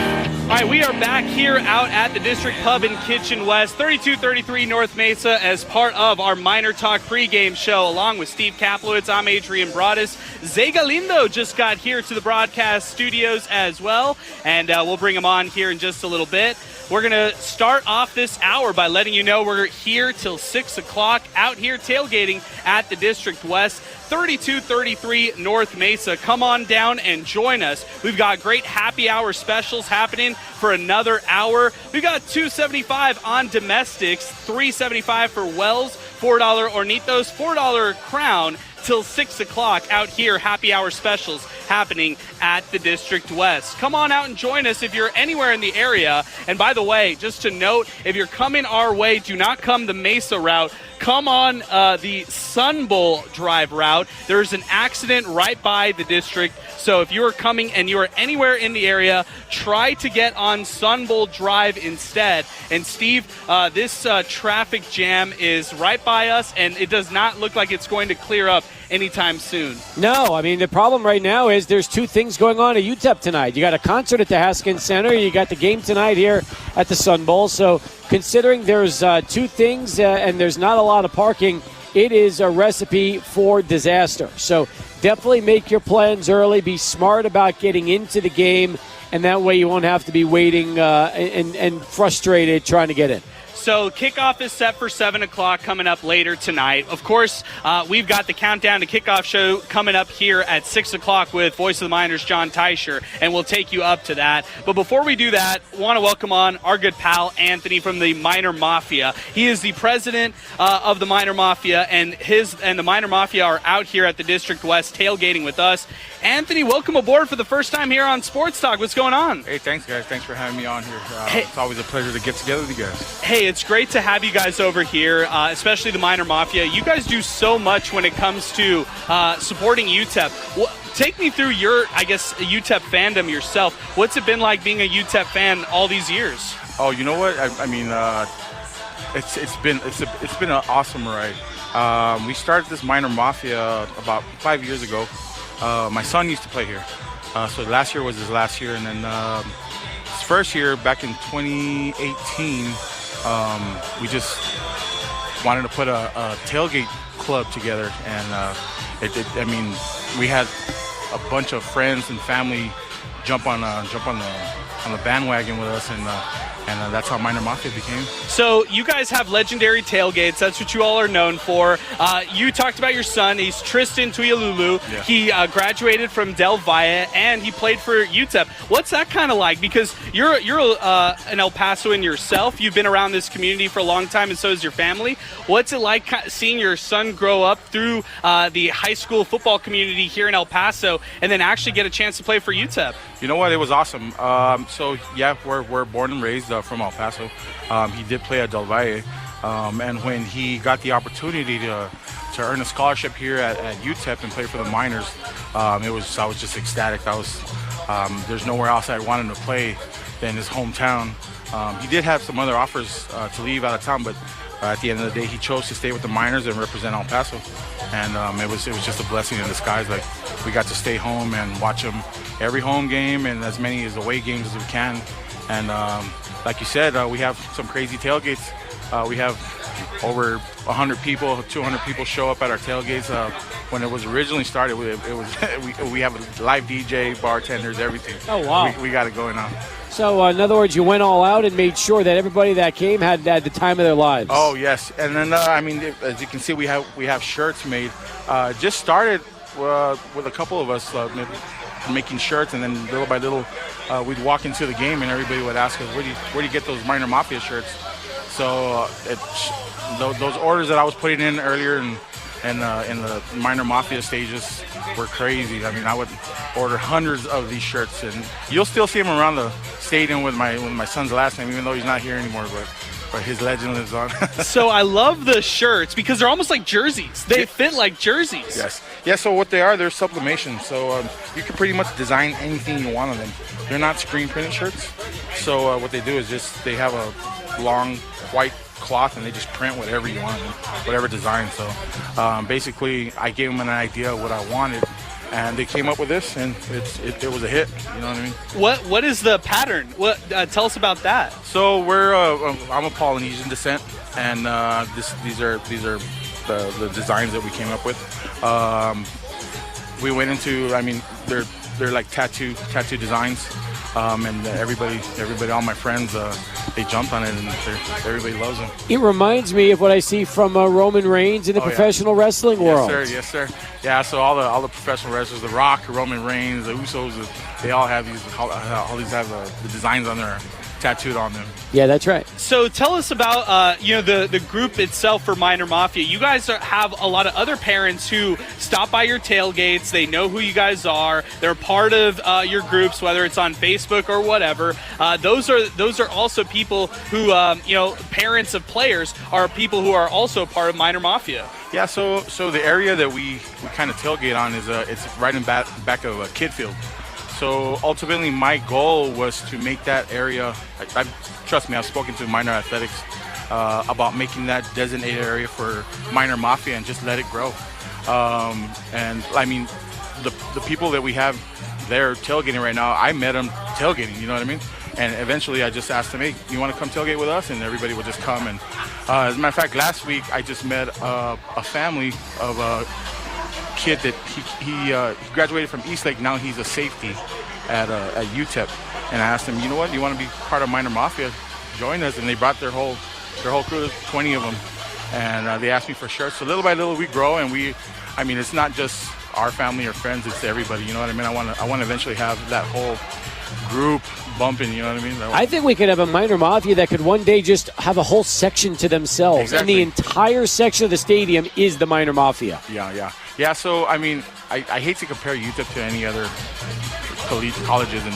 All right, we are back here out at the District Pub and Kitchen West, 3233 North Mesa, as part of our MinerTalk pregame show. Along with Steve Kaplowitz, I'm Adrian Broadus. Zay Galindo just got here to the broadcast studios as well, and we'll bring him on here in just a little bit. We're going to start off this hour by letting you know we're here till 6 o'clock out here tailgating at the District West, 3233 North Mesa. Come on down and join us. We've got great happy hour specials happening for another hour. We've got $2.75 on domestics, $3.75 for Wells, $4 Hornitos, $4 Crown, till 6 o'clock out here. Happy hour specials happening at the District West. Come on out and join us if you're anywhere in the area. And by the way, just to note, if you're coming our way, do not come the Mesa route. Come on the Sun Bowl Drive route. There's an accident right by the district. So if you are coming and you are anywhere in the area, try to get on Sun Bowl Drive instead. And Steve, this traffic jam is right by us, and it does not look like it's going to clear up anytime soon. No, I mean, the problem right now is there's two things going on at UTEP tonight. You got a concert at the Haskins Center. You got the game tonight here at the Sun Bowl. So considering there's two things and there's not a lot of parking, it is a recipe for disaster. So definitely make your plans early. Be smart about getting into the game, and that way you won't have to be waiting and frustrated trying to get in. So kickoff is set for 7 o'clock coming up later tonight. Of course, we've got the Countdown to Kickoff show coming up here at 6 o'clock with Voice of the Miners, John Teicher, and we'll take you up to that. But before we do that, I want to welcome on our good pal, Anthony, from the Miner Mafia. He is the president of the Miner Mafia, and the Miner Mafia are out here at the District West tailgating with us. Anthony, welcome aboard for the first time here on Sports Talk. What's going on? Hey, thanks, guys. Thanks for having me on here. It's always a pleasure to get together with you guys. Hey, it's great to have you guys over here, especially the Miner Mafia. You guys do so much when it comes to supporting UTEP. Take me through your, I guess, UTEP fandom yourself. What's it been like being a UTEP fan all these years? Oh, you know what? I mean, it's been an awesome ride. We started this Miner Mafia about 5 years ago. My son used to play here, so last year was his last year, and then his first year back in 2018. We just wanted to put a tailgate club together, and I mean, we had a bunch of friends and family jump on the bandwagon with us, and that's how Miner Mafia became. So you guys have legendary tailgates. That's what you all are known for. You talked about your son. He's Tristan Tuialulu. Yeah. He graduated from Del Valle, and he played for UTEP. What's that kind of like? Because you're an El Pasoan yourself. You've been around this community for a long time, and so is your family. What's it like seeing your son grow up through the high school football community here in El Paso, and then actually get a chance to play for UTEP? You know what? It was awesome. So yeah, we're born and raised from El Paso. He did play at Del Valle, and when he got the opportunity to earn a scholarship here at UTEP and play for the Miners, I was just ecstatic. There's nowhere else I wanted to play than his hometown. He did have some other offers to leave out of town, but at the end of the day, he chose to stay with the Miners and represent El Paso, and it was just a blessing in disguise. Like, we got to stay home and watch him every home game and as many as away games as we can. And like you said, we have some crazy tailgates. We have over 100 people, 200 people show up at our tailgates. When it was originally started, we have a live DJ, bartenders, everything. Oh, wow. We got it going on. So, in other words, you went all out and made sure that everybody that came had the time of their lives. Oh, yes. And then, I mean, as you can see, we have shirts made. Just started with a couple of us making shirts, and then little by little, we'd walk into the game, and everybody would ask us, where do you get those Miner Mafia shirts? So those orders that I was putting in earlier in the Miner Mafia stages were crazy. I mean, I would order hundreds of these shirts, and you'll still see them around the stadium with my son's last name, even though he's not here anymore, but his legend lives on. So I love the shirts because they're almost like jerseys. They fit like jerseys. Yes. Yeah, so what they are, they're sublimation. So you can pretty much design anything you want on them. They're not screen printed shirts. So what they do is they have a long white cloth, and they just print whatever you want on them, whatever design. So basically, I gave them an idea of what I wanted, And they came up with this, and it was a hit. You know what I mean? What is the pattern? Tell us about that. So I'm of Polynesian descent, and these are the designs that we came up with. We went into, they're like tattoo designs, and everybody, all my friends, they jumped on it, and everybody loves them. It reminds me of what I see from Roman Reigns in the professional wrestling world. Yes, sir. Yeah, so all the professional wrestlers, The Rock, Roman Reigns, the Usos, they all have these. All these have the designs on there, tattooed on them. Yeah, that's right. So tell us about the group itself for Miner Mafia. You guys have a lot of other parents who stop by your tailgates. They know who you guys are. They're part of your groups, whether it's on Facebook or whatever. Those are also people who parents of players are people who are also part of Miner Mafia. Yeah, so the area that we kind of tailgate on is it's right in back of a kid field. So ultimately, my goal was to make that area. Trust me, I've spoken to Miner Athletics about making that designated area for Miner Mafia and just let it grow. And I mean, the people that we have there tailgating right now, I met them tailgating. You know what I mean? And eventually, I just asked them, "Hey, you want to come tailgate with us?" And everybody would just come. And as a matter of fact, last week I just met a family of a kid that he graduated from Eastlake. Now he's a safety at UTEP, and I asked him, you know what, you want to be part of Miner Mafia? Join us. And they brought their whole crew, 20 of them, and they asked me for shirts. So little by little we grow, and it's not just our family or friends, it's everybody. You know what I mean? I want to eventually have that whole group bumping. You know what I mean? I think we could have a Miner Mafia that could one day just have a whole section to themselves. Exactly. And the entire section of the stadium is the Miner Mafia. Yeah. So I hate to compare UTEP to any other colleges, and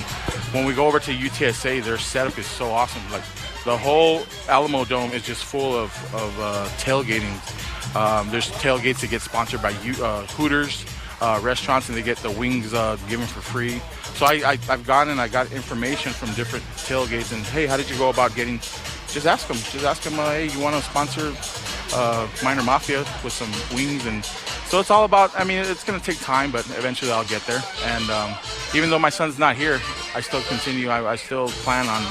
when we go over to UTSA, their setup is so awesome. Like the whole Alamo Dome is just full of tailgating. There's tailgates that get sponsored by Hooters restaurants, and they get the wings given for free. So I've gone and I got information from different tailgates, and hey, how did you go about getting? Just ask them. Hey, you want to sponsor Miner Mafia with some wings? And so it's all about. It's going to take time, but eventually I'll get there. And even though my son's not here, I still continue. I still plan on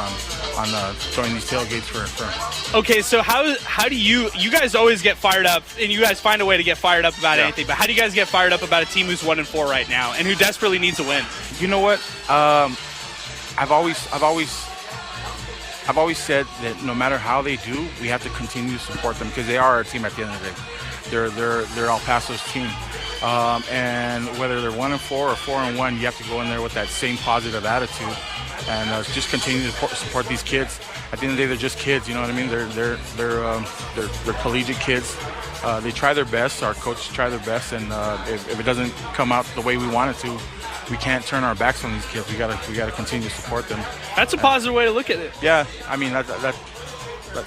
joining these tailgates for. Okay, so how do you guys always get fired up, and you guys find a way to get fired up about anything? But how do you guys get fired up about a team who's 1-4 right now and who desperately needs a win? You know what? I've always said that no matter how they do, we have to continue to support them because they are our team at the end of the day. They're El Paso's team. And whether they're 1-4 or 4-1, you have to go in there with that same positive attitude and just continue to support these kids. At the end of the day, they're just kids. You know what I mean? They're collegiate kids. They try their best. Our coaches try their best, and if it doesn't come out the way we want it to, we can't turn our backs on these kids. We gotta continue to support them. That's a positive way to look at it. Yeah,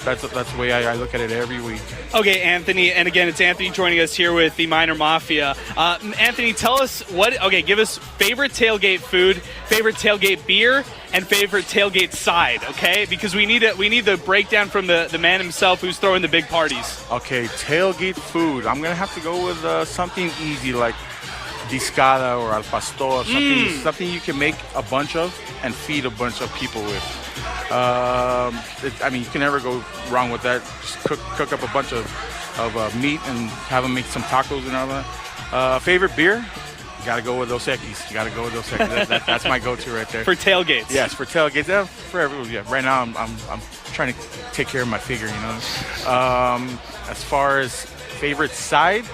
that's the way I look at it every week. Okay, Anthony, and again, it's Anthony joining us here with the Miner Mafia. Anthony, tell us give us favorite tailgate food, favorite tailgate beer, and favorite tailgate side, okay? Because we need the breakdown from the man himself who's throwing the big parties. Okay, tailgate food. I'm going to have to go with something easy like discada or al pastor, something you can make a bunch of and feed a bunch of people with. You can never go wrong with that. Just cook up a bunch of meat and have them make some tacos and all that. Favorite beer? You got to go with Dos Equis. That's my go-to right there. For tailgates? Yes, for tailgates. For everyone. Yeah. Right now, I'm trying to take care of my figure, you know. As far as favorite side,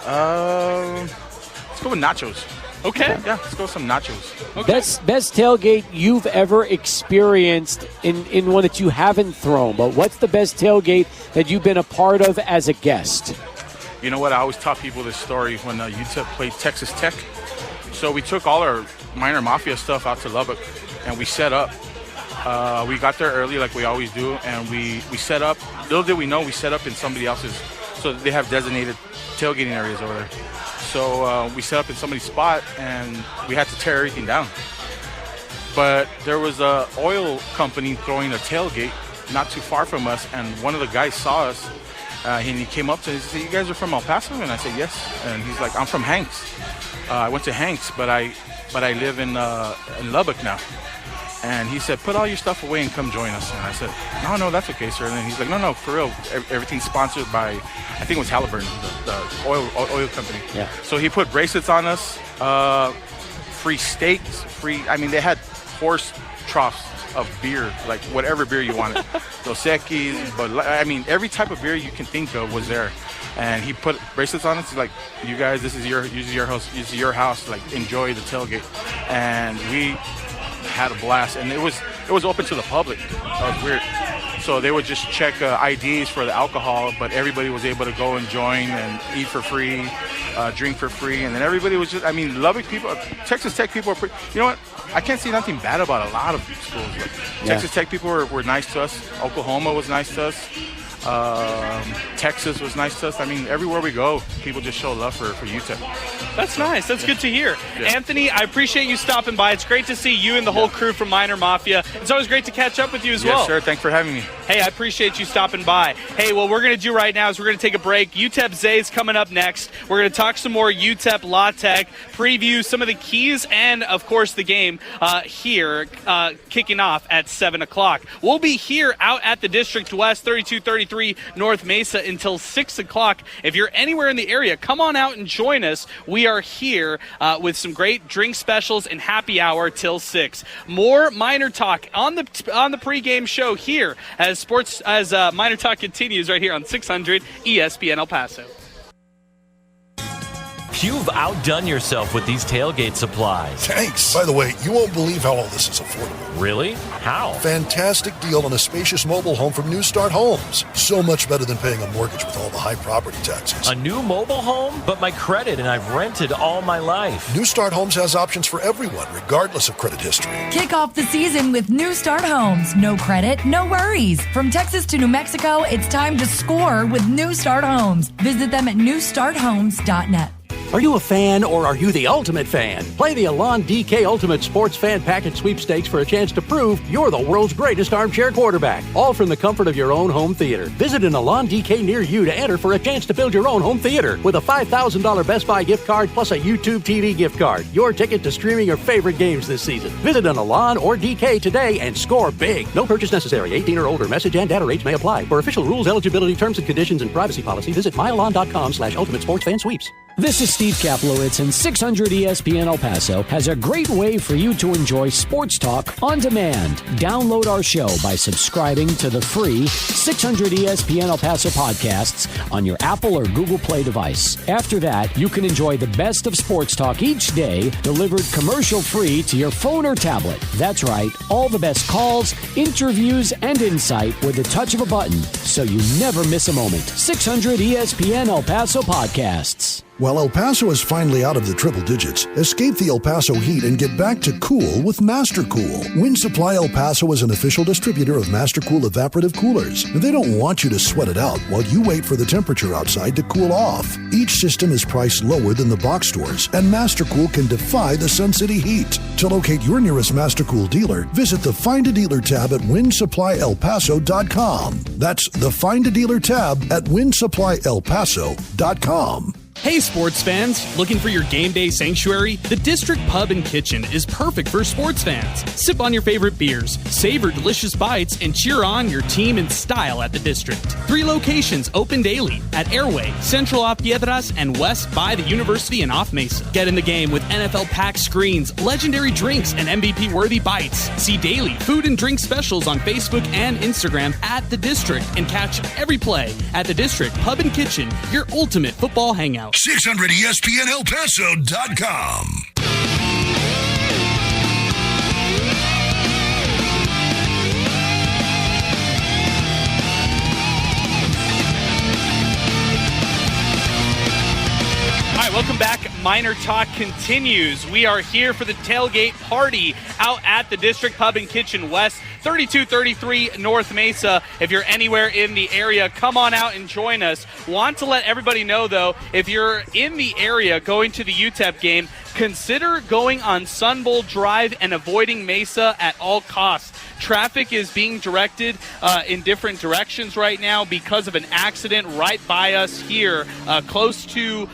let's go with nachos. Okay. Yeah, let's go with some nachos. Okay. Best tailgate you've ever experienced in one that you haven't thrown, but what's the best tailgate that you've been a part of as a guest? You know what? I always tell people this story when UTEP played Texas Tech. So we took all our Miner Mafia stuff out to Lubbock, and we set up. We got there early like we always do, and we set up. Little did we know, we set up in somebody else's. So they have designated tailgating areas over there. So we set up in somebody's spot, and we had to tear everything down. But there was an oil company throwing a tailgate not too far from us, and one of the guys saw us, and he came up to us and said, "You guys are from El Paso?" And I said, "Yes." And he's like, "I'm from Hanks." I went to Hank's, but I live in Lubbock now. And he said, put all your stuff away and come join us. And I said, no, that's okay, sir. And then he's like, no, for real. Everything's sponsored by, I think it was Halliburton, the oil company. Yeah. So he put bracelets on us, free steaks, they had horse troughs of beer, like whatever beer you wanted. Dos Equis, but every type of beer you can think of was there. And he put bracelets on us. He's like, you guys, this is your house. Like, enjoy the tailgate. And we had a blast, and it was open to the public. That was weird. So they would just check IDs for the alcohol, but everybody was able to go and join and eat for free, drink for free, and then everybody was just, Lubbock people, Texas Tech people are you know what? I can't see nothing bad about a lot of schools. Texas Tech people were nice to us. Oklahoma was nice to us. Texas was nice to us. Everywhere we go, people just show love for UTEP. That's nice. That's good to hear. Yeah. Anthony, I appreciate you stopping by. It's great to see you and the whole crew from Miner Mafia. It's always great to catch up with you as well. Yes, sir. Thanks for having me. Hey, I appreciate you stopping by. Hey, what we're going to do right now is we're going to take a break. UTEP Zay's coming up next. We're going to talk some more UTEP La Tech, preview some of the keys, and, of course, the game here kicking off at 7 o'clock. We'll be here out at the District West, 3233 North Mesa until 6 o'clock. If you're anywhere in the area, come on out and join us. We are here with some great drink specials and happy hour till 6. More Miner Talk on the pregame show here as Miner Talk continues right here on 600 ESPN El Paso. You've outdone yourself with these tailgate supplies. Thanks. By the way, you won't believe how all this is affordable. Really? How? Fantastic deal on a spacious mobile home from New Start Homes. So much better than paying a mortgage with all the high property taxes. A new mobile home? But my credit, and I've rented all my life. New Start Homes has options for everyone, regardless of credit history. Kick off the season with New Start Homes. No credit, no worries. From Texas to New Mexico, it's time to score with New Start Homes. Visit them at newstarthomes.net. Are you a fan or are you the ultimate fan? Play the Alon DK Ultimate Sports Fan Package Sweepstakes for a chance to prove you're the world's greatest armchair quarterback. All from the comfort of your own home theater. Visit an Alon DK near you to enter for a chance to build your own home theater with a $5,000 Best Buy gift card plus a YouTube TV gift card. Your ticket to streaming your favorite games this season. Visit an Alon or DK today and score big. No purchase necessary. 18 or older. Message and data rates may apply. For official rules, eligibility, terms and conditions, and privacy policy, visit myalon.com/ultimate sports fan sweeps. This is Steve Kaplowitz, and 600 ESPN El Paso has a great way for you to enjoy sports talk on demand. Download our show by subscribing to the free 600 ESPN El Paso podcasts on your Apple or Google Play device. After that, you can enjoy the best of sports talk each day, delivered commercial-free to your phone or tablet. That's right, all the best calls, interviews, and insight with the touch of a button, so you never miss a moment. 600 ESPN El Paso podcasts. While El Paso is finally out of the triple digits, escape the El Paso heat and get back to cool with Master Cool. Wind Supply El Paso is an official distributor of Master Cool evaporative coolers. They don't want you to sweat it out while you wait for the temperature outside to cool off. Each system is priced lower than the box stores, and Master Cool can defy the Sun City heat. To locate your nearest Master Cool dealer, visit the Find a Dealer tab at windsupplyelpaso.com. That's the Find a Dealer tab at windsupplyelpaso.com. Hey sports fans, looking for your game day sanctuary? The District Pub and Kitchen is perfect for sports fans. Sip on your favorite beers, savor delicious bites, and cheer on your team in style at the District. 3 locations open daily at Airway, Central Off Piedras, and West by the University and Off Mesa. Get in the game with NFL packed screens, legendary drinks, and MVP-worthy bites. See daily food and drink specials on Facebook and Instagram at the District, and catch every play at the District Pub and Kitchen, your ultimate football hangout. 600 ESPNElPaso.com. All right, welcome back. Miner Talk continues. We are here for the tailgate party out at the District Pub and Kitchen West, 3233 North Mesa. If you're anywhere in the area, come on out and join us. Want to let everybody know, though, if you're in the area going to the UTEP game, consider going on Sun Bowl Drive and avoiding Mesa at all costs. Traffic is being directed in different directions right now because of an accident right by us here, close to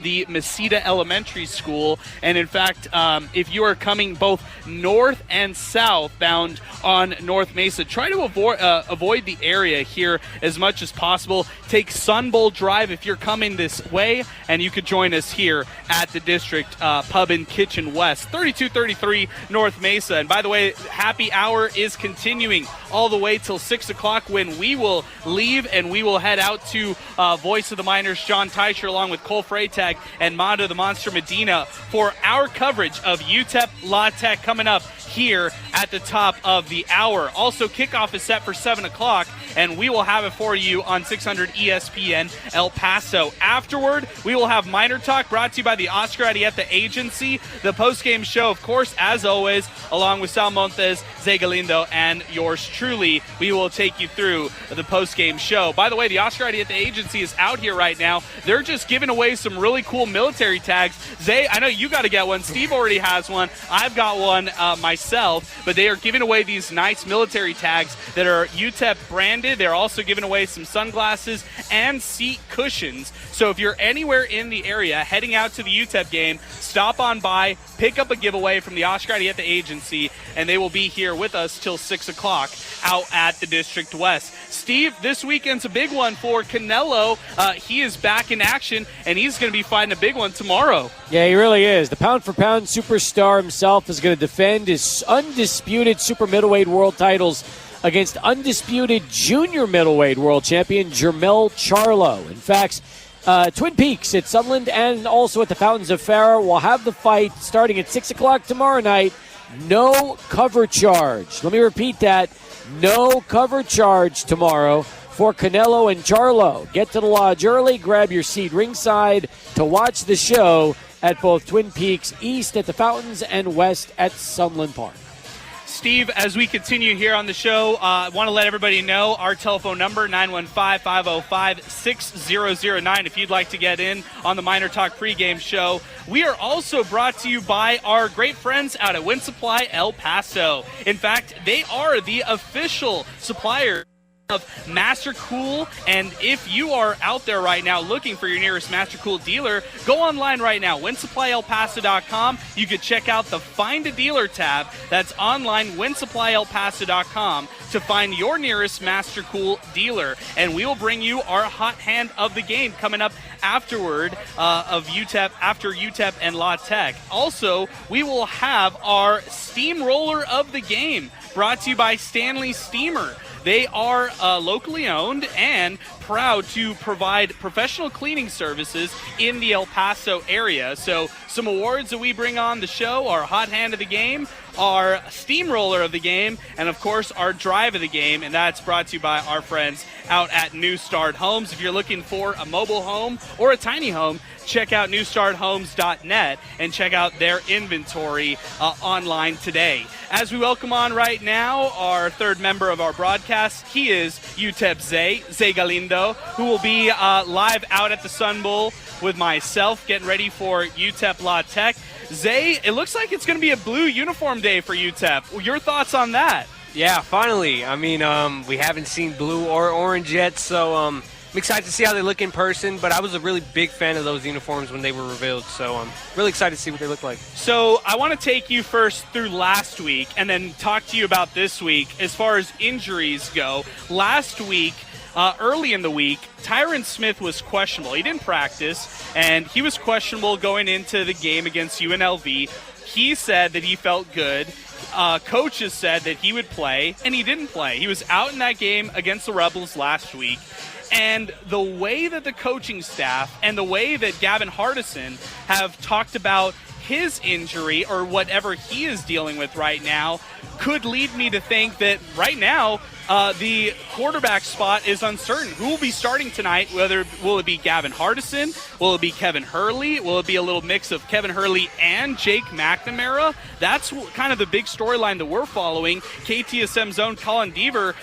the Mesita Elementary School. And in fact, if you are coming both north and south bound on North Mesa, try to avoid the area here as much as possible. Take Sun Bowl Drive if you're coming this way, and you could join us here at the District Pub and Kitchen West, 3233 North Mesa. And by the way, happy hour is continuing all the way till 6 o'clock when we will leave and we will head out to Voice of the Miners, John Teicher, along with Cole Freytag and Mondo the Monster Medina for our coverage of UTEP La Tech coming up here at the top of the hour. Also, kickoff is set for 7 o'clock, and we will have it for you on 600 ESPN El Paso. Afterward, we will have Miner Talk brought to you by the Oscar Arieta Agency. The post-game show, of course, as always, along with Sal Montes, Zay Galindo, and yours truly. We will take you through the post-game show. By the way, the Oscar Arieta Agency is out here right now. They're just giving away some really cool military tags. Zay, I know you got to get one. Steve already has one. I've got one myself, but they are giving away these nice military tags that are UTEP branded. They're also giving away some sunglasses and seat cushions. So if you're anywhere in the area heading out to the UTEP game, stop on by, pick up a giveaway from the Oscar Arieta Agency, and they will be here with us till 6 o'clock out at the District West. Steve, this weekend's a big one for Canelo. He is back in action, and he's going to be fighting a big one tomorrow. Yeah, he really is. The pound-for-pound superstar himself is going to defend his undisputed super middleweight world titles against undisputed junior middleweight world champion Jermell Charlo. In fact, Twin Peaks at Sunland and also at the Fountains of Farah will have the fight starting at 6 o'clock tomorrow night. No cover charge. Let me repeat that. No cover charge tomorrow for Canelo and Charlo. Get to the lodge early, grab your seat ringside to watch the show at both Twin Peaks East at the Fountains and West at Sunland Park. Steve, as we continue here on the show, I want to let everybody know our telephone number, 915-505-6009, if you'd like to get in on the Miner Talk pregame show. We are also brought to you by our great friends out at Wind Supply El Paso. In fact, they are the official supplier of Master Cool, and if you are out there right now looking for your nearest Master Cool dealer, go online right now, WindSupplyElPaso.com. You could check out the Find a Dealer tab. That's online, WindSupplyElPaso.com, to find your nearest Master Cool dealer, and we will bring you our hot hand of the game coming up afterward after UTEP and La Tech. Also, we will have our Steamroller of the game brought to you by Stanley Steamer. They are locally owned and proud to provide professional cleaning services in the El Paso area. So some awards that we bring on the show are Hot Hand of the Game, our Steamroller of the Game, and of course our Drive of the Game, and that's brought to you by our friends out at New Start Homes. If you're looking for a mobile home or a tiny home, check out newstarthomes.net and check out their inventory online today. As we welcome on right now our third member of our broadcast, he is UTEP Zay Galindo, who will be live out at the Sun Bowl with myself, getting ready for UTEP La Tech. Zay, it looks like it's going to be a blue uniform day for UTEP. Your thoughts on that? Yeah, finally. I mean, we haven't seen blue or orange yet, so I'm excited to see how they look in person, but I was a really big fan of those uniforms when they were revealed, so I'm really excited to see what they look like. So I want to take you first through last week and then talk to you about this week as far as injuries go. Last week, early in the week, Tyron Smith was questionable. He didn't practice, and he was questionable going into the game against UNLV. He said that he felt good. Coaches said that he would play, and he didn't play. He was out in that game against the Rebels last week. And the way that the coaching staff and the way that Gavin Hardison have talked about his injury or whatever he is dealing with right now, could lead me to think that right now the quarterback spot is uncertain. Who will be starting tonight? Will it be Gavin Hardison? Will it be Kevin Hurley? Will it be a little mix of Kevin Hurley and Jake McNamara? That's kind of the big storyline that we're following. KTSM's own Colin Deaver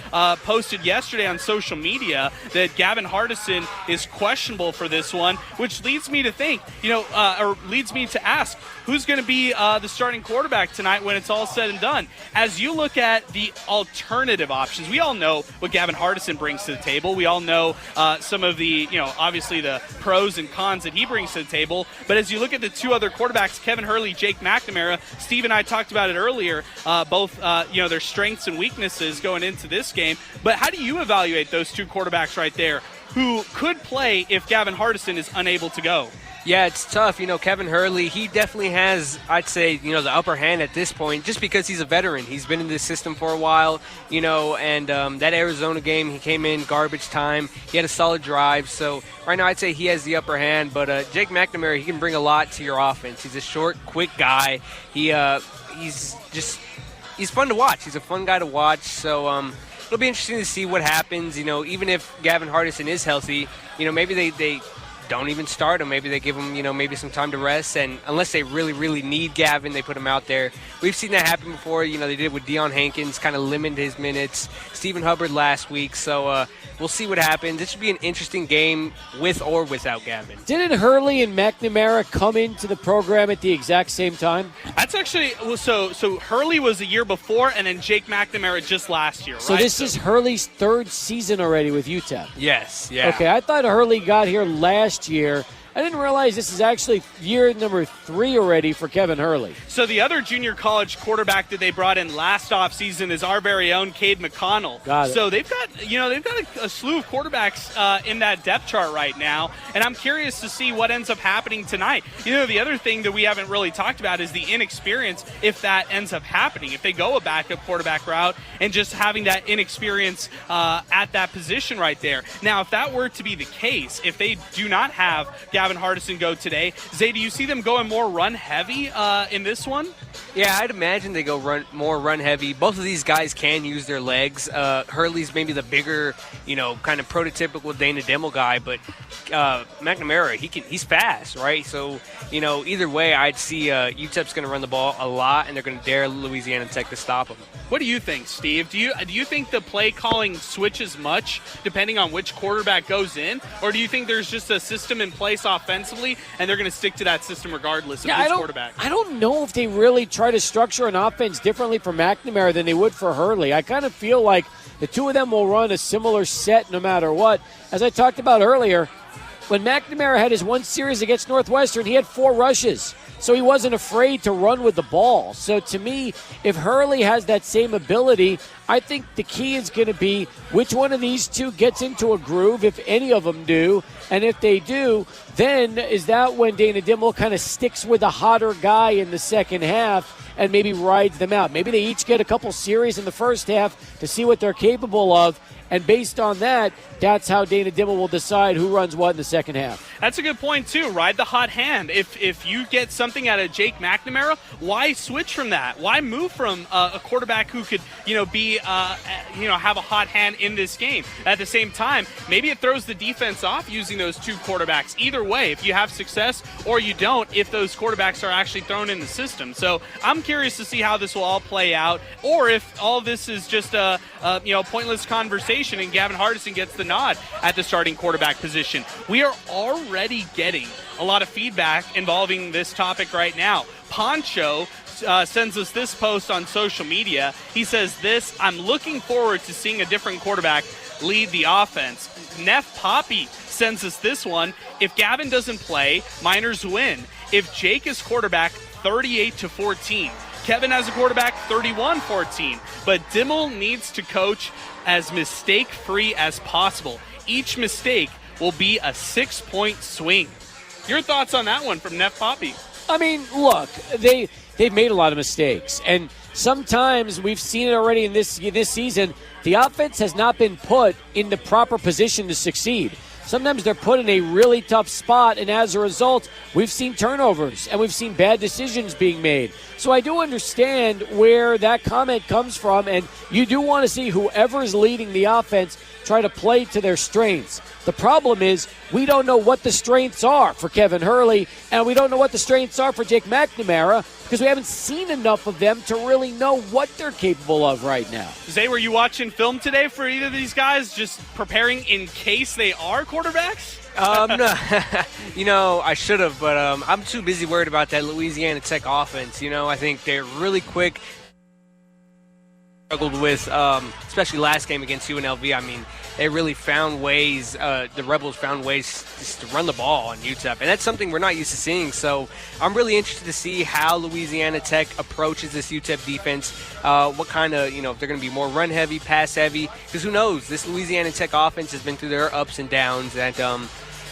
posted yesterday on social media that Gavin Hardison is questionable for this one, which leads me to think, or leads me to ask, who's going to be the starting quarterback tonight when it's all said and done? As you look at the alternative options, we all know what Gavin Hardison brings to the table. We all know some of the, obviously the pros and cons that he brings to the table. But as you look at the two other quarterbacks, Kevin Hurley, Jake McNamara, Steve and I talked about it earlier, both, their strengths and weaknesses going into this game. But how do you evaluate those two quarterbacks right there who could play if Gavin Hardison is unable to go? Yeah, it's tough. Kevin Hurley, he definitely has, I'd say, the upper hand at this point just because he's a veteran. He's been in this system for a while, and that Arizona game, he came in garbage time. He had a solid drive. So right now I'd say he has the upper hand. But Jake McNamara, he can bring a lot to your offense. He's a short, quick guy. He's fun to watch. He's a fun guy to watch. So it'll be interesting to see what happens. Even if Gavin Hardison is healthy, maybe they don't even start him. Maybe they give him, maybe some time to rest. And unless they really, really need Gavin, they put him out there. We've seen that happen before. They did with Deion Hankins, kind of limited his minutes. Stephen Hubbard last week. So we'll see what happens. This should be an interesting game with or without Gavin. Didn't Hurley and McNamara come into the program at the exact same time? That's actually so Hurley was a year before, and then Jake McNamara just last year, right? So this is Hurley's third season already with UTEP. Yes, yeah. Okay, I thought Hurley got here last year. I didn't realize this is actually year number 3 already for Kevin Hurley. So the other junior college quarterback that they brought in last offseason is our very own Cade McConnell. Got it. So they've got a slew of quarterbacks in that depth chart right now, and I'm curious to see what ends up happening tonight. The other thing that we haven't really talked about is the inexperience if that ends up happening. If they go a backup quarterback route and just having that inexperience at that position right there. Now, if that were to be the case, if they do not have Gavin Hardison go today, Zay, do you see them going more run heavy in this one? Yeah, I'd imagine they go more run heavy. Both of these guys can use their legs. Hurley's maybe the bigger, kind of prototypical Dana Dimmel guy, but McNamara, he's fast, right? So, either way, I'd see UTEP's going to run the ball a lot, and they're going to dare Louisiana Tech to stop them. What do you think, Steve? Do you think the play calling switches much depending on which quarterback goes in, or do you think there's just a system in place offensively and they're going to stick to that system regardless of which quarterback? I don't know if they really try to structure an offense differently for McNamara than they would for Hurley. I kind of feel like the two of them will run a similar set no matter what. As I talked about earlier, when McNamara had his one series against Northwestern, he had 4 rushes. So he wasn't afraid to run with the ball. So to me, if Hurley has that same ability, I think the key is going to be which one of these two gets into a groove, if any of them do. And if they do, then is that when Dana Dimmel kind of sticks with a hotter guy in the second half and maybe rides them out. Maybe they each get a couple series in the first half to see what they're capable of. And based on that, that's how Dana Dimmel will decide who runs what in the second half. That's a good point, too. Ride the hot hand. If you get something out of Jake McNamara, why switch from that? Why move from a quarterback who could, be, have a hot hand in this game? At the same time, maybe it throws the defense off using those two quarterbacks. Either way, if you have success or you don't, if those quarterbacks are actually thrown in the system. So I'm curious to see how this will all play out, or if all this is just a pointless conversation and Gavin Hardison gets the nod at the starting quarterback position. We are already getting a lot of feedback involving this topic right now. Poncho sends us this post on social media. He says this: I'm looking forward to seeing a different quarterback lead the offense. Neff Poppy sends us this one: if Gavin doesn't play, Miners win. If Jake is quarterback, 38-14. Kevin has a quarterback, 31-14. But Dimmel needs to coach as mistake-free as possible. Each mistake will be a 6-point swing. Your thoughts on that one from Neff Poppy? I mean, look, they've made a lot of mistakes. And sometimes we've seen it already in this season. The offense has not been put in the proper position to succeed. sometimes they're put in a really tough spot, and as a result, we've seen turnovers and we've seen bad decisions being made. So I do understand where that comment comes from, and you do want to see whoever is leading the offense try to play to their strengths. The problem is we don't know what the strengths are for Kevin Hurley, and we don't know what the strengths are for Jake McNamara because we haven't seen enough of them to really know what they're capable of right now. Zay, were you watching film today for either of these guys, just preparing in case they are quarterbacks? No. I should have, but I'm too busy worried about that Louisiana Tech offense. I think they're really quick. Struggled with, especially last game against UNLV. I mean, they really found ways, the Rebels found ways just to run the ball on UTEP, and that's something we're not used to seeing. So I'm really interested to see how Louisiana Tech approaches this UTEP defense, what kind of, if they're going to be more run-heavy, pass-heavy, because who knows? This Louisiana Tech offense has been through their ups and downs, and,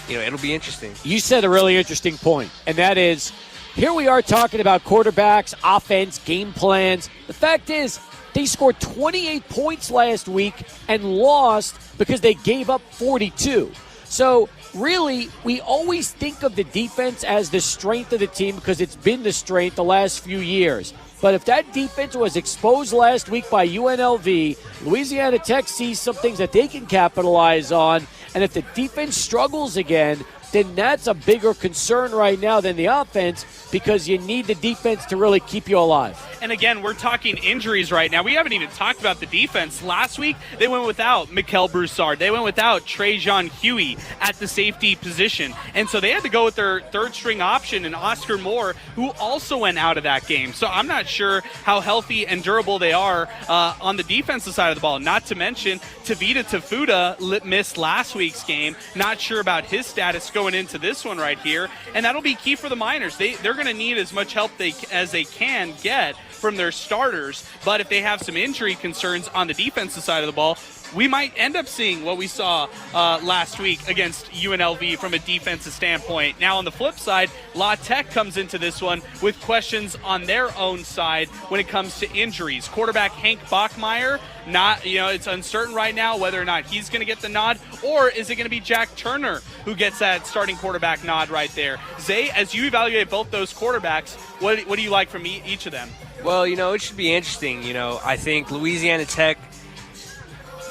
it'll be interesting. You said a really interesting point, and that is, here we are talking about quarterbacks, offense, game plans. The fact is, they scored 28 points last week and lost because they gave up 42. So, really, we always think of the defense as the strength of the team because it's been the strength the last few years. But if that defense was exposed last week by UNLV, Louisiana Tech sees some things that they can capitalize on. And if the defense struggles again, then that's a bigger concern right now than the offense because you need the defense to really keep you alive. And again, we're talking injuries right now. We haven't even talked about the defense. Last week, they went without Mikael Broussard. They went without Trajan Huey at the safety position. And so they had to go with their third-string option and Oscar Moore, who also went out of that game. So I'm not sure how healthy and durable they are on the defensive side of the ball. Not to mention, Tavita Tafuta missed last week's game. Not sure about his status going into this one right here. And that'll be key for the Miners. They're going to need as much help as they can get from their starters, but if they have some injury concerns on the defensive side of the ball, we might end up seeing what we saw last week against UNLV from a defensive standpoint. Now, on the flip side, La Tech comes into this one with questions on their own side when it comes to injuries. Quarterback Hank Bachmeier, it's uncertain right now whether or not he's going to get the nod, or is it going to be Jack Turner who gets that starting quarterback nod right there? Zay, as you evaluate both those quarterbacks, what do you like from each of them? Well, it should be interesting. I think Louisiana Tech,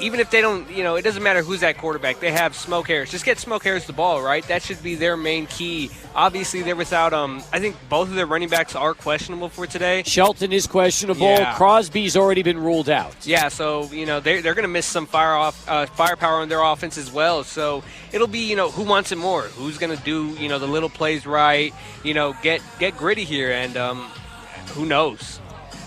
even if they don't, it doesn't matter who's at quarterback. They have Smoke Harris. Just get Smoke Harris the ball, right? That should be their main key. Obviously, they're without, I think both of their running backs are questionable for today. Shelton is questionable. Yeah. Crosby's already been ruled out. Yeah, so, they're going to miss some firepower on their offense as well. So it'll be, who wants it more? Who's going to do, the little plays right? Get gritty here, and who knows?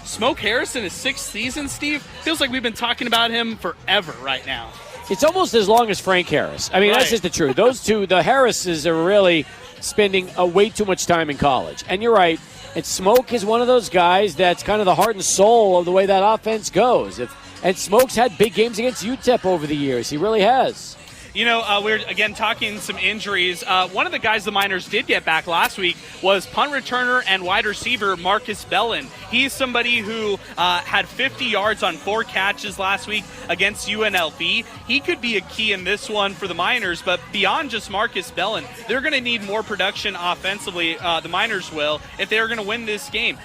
Smoke Harris in his sixth season, Steve, feels like we've been talking about him forever right now. It's almost as long as Frank Harris. I mean, That's just the truth. Those two, the Harrises, are really spending way too much time in college. And you're right. And Smoke is one of those guys that's kind of the heart and soul of the way that offense goes. And Smoke's had big games against UTEP over the years. He really has. We're, again, talking some injuries. One of the guys the Miners did get back last week was punt returner and wide receiver Marcus Bellin. He's somebody who had 50 yards on 4 catches last week against UNLV. He could be a key in this one for the Miners, but beyond just Marcus Bellin, they're going to need more production offensively, the Miners will, if they're going to win this game.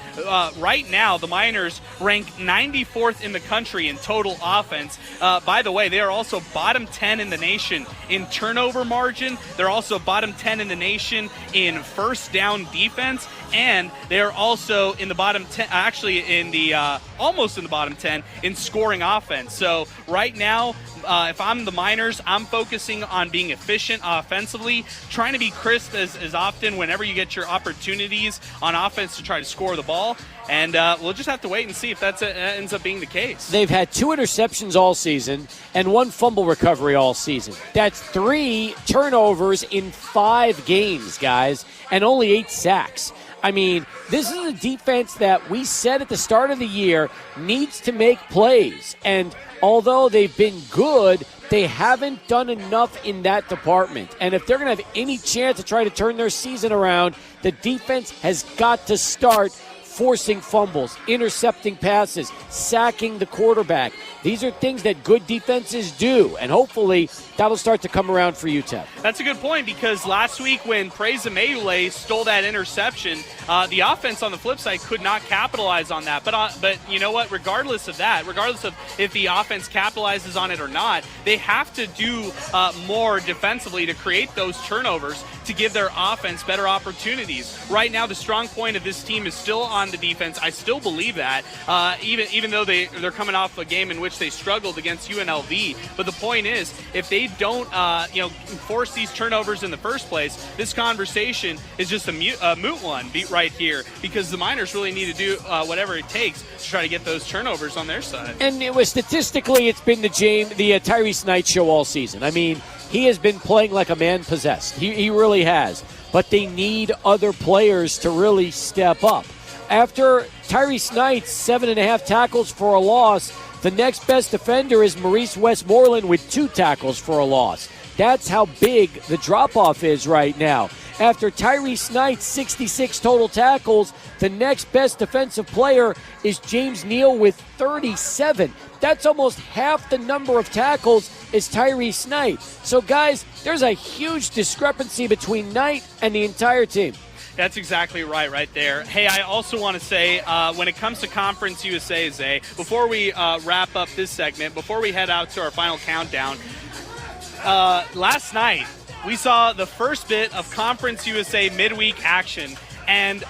Right now, the Miners rank 94th in the country in total offense. By the way, they are also bottom 10 in the nation in turnover margin. They're also bottom 10 in the nation in first down defense, and they are also in the bottom 10, actually in the almost in the bottom 10 in scoring offense. So right now, if I'm the Miners, I'm focusing on being efficient offensively, trying to be crisp as often whenever you get your opportunities on offense to try to score the ball. And we'll just have to wait and see if that ends up being the case. They've had 2 interceptions all season and 1 fumble recovery all season. That's 3 turnovers in 5 games, guys, and only 8 sacks. I mean, this is a defense that we said at the start of the year needs to make plays. And although they've been good, they haven't done enough in that department. And if they're going to have any chance to try to turn their season around, the defense has got to start forcing fumbles, intercepting passes, sacking the quarterback. These are things that good defenses do, and hopefully that'll start to come around for UTEP. That's a good point, because last week when Praise Amaewule stole that interception, the offense on the flip side could not capitalize on that. But you know what? Regardless of that, regardless of if the offense capitalizes on it or not, they have to do more defensively to create those turnovers to give their offense better opportunities. Right now, the strong point of this team is still on the defense. I still believe that, even though they're coming off a game in which they struggled against UNLV. But the point is, if they don't force these turnovers in the first place, this conversation is just a moot one right here, because the Miners really need to do whatever it takes to try to get those turnovers on their side. And it was statistically, it's been the Tyrese Knight show all season. I mean, he has been playing like a man possessed. He really has. But they need other players to really step up. After Tyrese Knight's 7.5 tackles for a loss, the next best defender is Maurice Westmoreland with 2 tackles for a loss. That's how big the drop-off is right now. After Tyrese Knight's 66 total tackles, the next best defensive player is James Neal with 37. That's almost half the number of tackles as Tyrese Knight. So, guys, there's a huge discrepancy between Knight and the entire team. That's exactly right there. Hey, I also want to say, when it comes to Conference USA, Zay, before we wrap up this segment, before we head out to our final countdown, last night we saw the first bit of Conference USA midweek action. And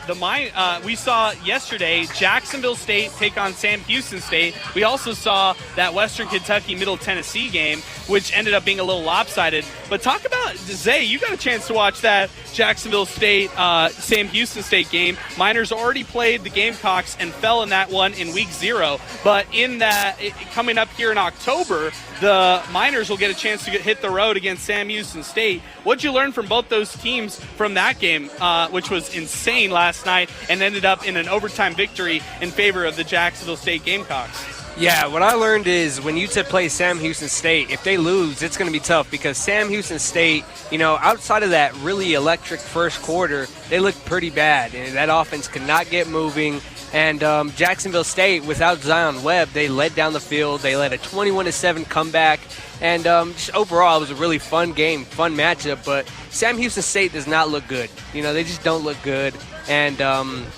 we saw yesterday Jacksonville State take on Sam Houston State. We also saw that Western Kentucky Middle Tennessee game, which ended up being a little lopsided. But talk about, Zay, you got a chance to watch that Jacksonville State, Sam Houston State game. Miners already played the Gamecocks and fell in that one in week 0. But in that, coming up here in October, the Miners will get a chance to hit the road against Sam Houston State. What'd you learn from both those teams from that game, which was insane last night and ended up in an overtime victory in favor of the Jacksonville State Gamecocks? Yeah, what I learned is when UTEP plays Sam Houston State, if they lose, it's going to be tough, because Sam Houston State, outside of that really electric first quarter, they looked pretty bad. And that offense could not get moving. And Jacksonville State, without Zion Webb, they led down the field. They led a 21-7 comeback. And just overall, it was a really fun game, fun matchup. But Sam Houston State does not look good. They just don't look good. And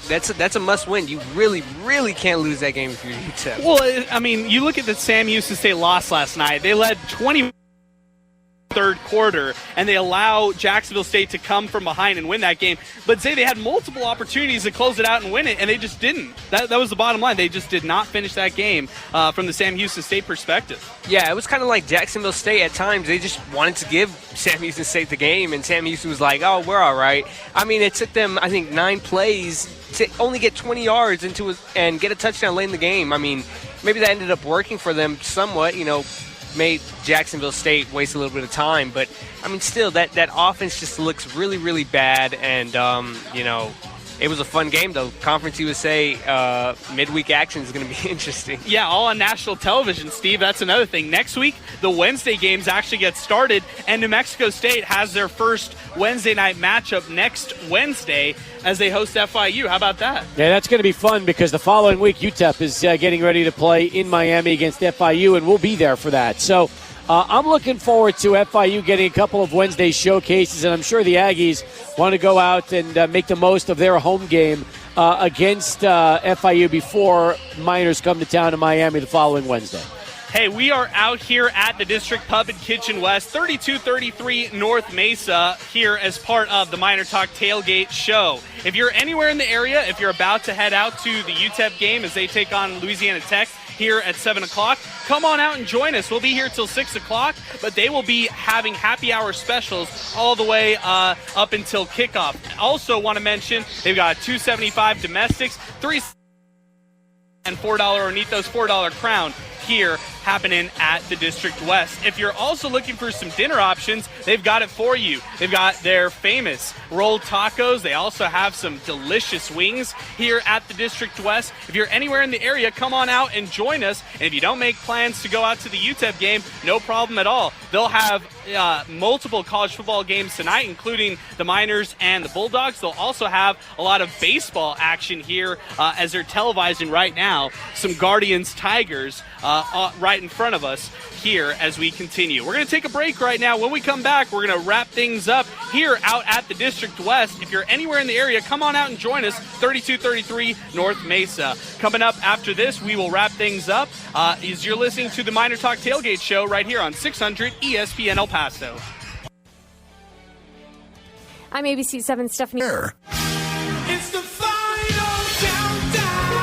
that's a must-win. You really, really can't lose that game if you're UTEP. Well, I mean, you look at the Sam Houston State loss last night. They led 20 third quarter, and they allow Jacksonville State to come from behind and win that game. But Zay, they had multiple opportunities to close it out and win it, and they just didn't. That was the bottom line. They just did not finish that game from the Sam Houston State perspective. Yeah, it was kind of like Jacksonville State at times. They just wanted to give Sam Houston State the game, and Sam Houston was like, oh, we're all right. I mean, it took them, I think, 9 plays to only get 20 yards and get a touchdown late in the game. I mean, maybe that ended up working for them somewhat, made Jacksonville State waste a little bit of time. But, I mean, still, that offense just looks really, really bad. And, it was a fun game, though. Conference USA midweek action is going to be interesting. Yeah, all on national television, Steve. That's another thing. Next week, the Wednesday games actually get started, and New Mexico State has their first Wednesday night matchup next Wednesday as they host FIU. How about that? Yeah, that's going to be fun, because the following week, UTEP is getting ready to play in Miami against FIU, and we'll be there for that. So I'm looking forward to FIU getting a couple of Wednesday showcases, and I'm sure the Aggies want to go out and make the most of their home game against FIU before Miners come to town in Miami the following Wednesday. Hey, we are out here at the District Pub and Kitchen West, 3233 North Mesa, here as part of the MinerTalk Tailgate show. If you're anywhere in the area, if you're about to head out to the UTEP game as they take on Louisiana Tech here at 7 o'clock, come on out and join us. We'll be here till 6 o'clock, but they will be having happy hour specials all the way up until kickoff. Also want to mention they've got $2.75 domestics, $3 and $4 Ornitos, $4 Crown here happening at the District West. If you're also looking for some dinner options, they've got it for you. They've got their famous rolled tacos. They also have some delicious wings here at the District West. If you're anywhere in the area, come on out and join us. And if you don't make plans to go out to the UTEP game, no problem at all. They'll have multiple college football games tonight, including the Miners and the Bulldogs. They'll also have a lot of baseball action here as they're televising right now some Guardians Tigers right in front of us here as we continue. We're going to take a break right now. When we come back, we're going to wrap things up here out at the District West. If you're anywhere in the area, come on out and join us, 3233 North Mesa. Coming up after this, we will wrap things up as you're listening to the MinerTalk Tailgate Show right here on 600 ESPN El Paso. I'm ABC 7 Stephanie. It's the final countdown.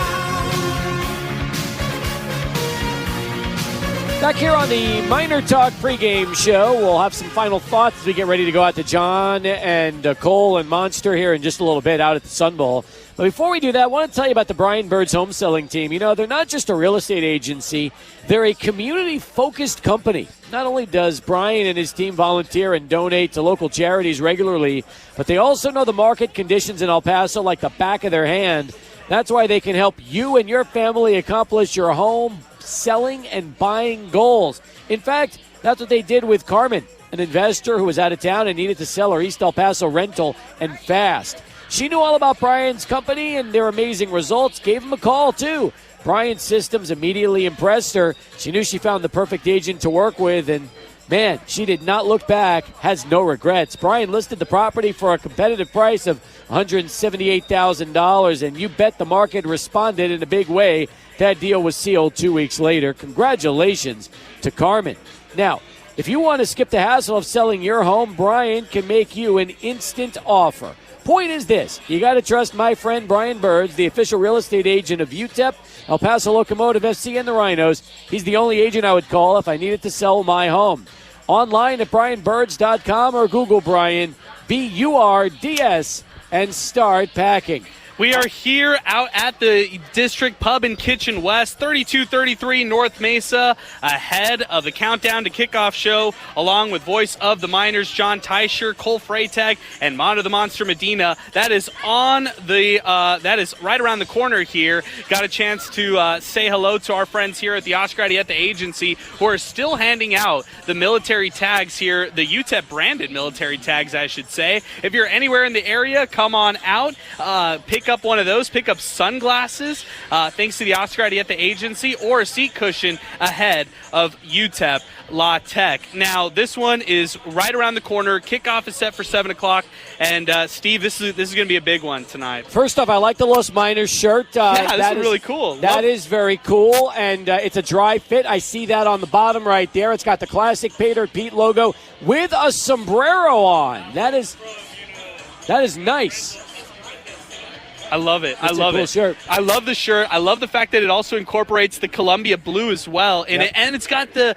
Back here on the MinerTalk pregame show, we'll have some final thoughts as we get ready to go out to John and Cole and Monster here in just a little bit out at the Sun Bowl. But before we do that, I want to tell you about the Brian Bird's home selling team. You know, they're not just a real estate agency. They're a community-focused company. Not only does Brian and his team volunteer and donate to local charities regularly, but they also know the market conditions in El Paso like the back of their hand. That's why they can help you and your family accomplish your home selling and buying goals. In fact, that's what they did with Carmen, an investor who was out of town and needed to sell her East El Paso rental, and fast. She knew all about Brian's company and their amazing results, gave him a call too. Brian's systems immediately impressed her. She knew she found the perfect agent to work with, and man, she did not look back, has no regrets. Brian listed the property for a competitive price of $178,000, and you bet the market responded in a big way. That deal was sealed 2 weeks later. Congratulations to Carmen. Now, if you want to skip the hassle of selling your home, Brian can make you an instant offer. Point is this, you got to trust my friend Brian Birds, the official real estate agent of UTEP, El Paso Locomotive FC, and the Rhinos. He's the only agent I would call if I needed to sell my home. Online at brianbirds.com or Google Brian, BURDS, and start packing. We are here out at the District Pub and Kitchen West, 3233 North Mesa, ahead of the Countdown to Kickoff show, along with voice of the Miners, John Teicher, Cole Freytag, and Mondo the Monster Medina. That is that is right around the corner here. Got a chance to say hello to our friends here at the Oscar Arieta Agency, who are still handing out the military tags here, the UTEP branded military tags, I should say. If you're anywhere in the area, come on out, pick up one of those, pick up sunglasses, thanks to the Oscar Arieta Agency, or a seat cushion ahead of UTEP La Tech. Now, this one is right around the corner. Kickoff is set for 7 o'clock. And, Steve, this is going to be a big one tonight. First off, I like the Los Miners shirt. Yeah, this is really cool. That is very cool, and it's a dry fit. I see that on the bottom right there. It's got the classic Pater Pete logo with a sombrero on. That is nice. I love it. I love it. Shirt. I love the shirt. I love the fact that it also incorporates the Columbia blue as well in it, and it's got the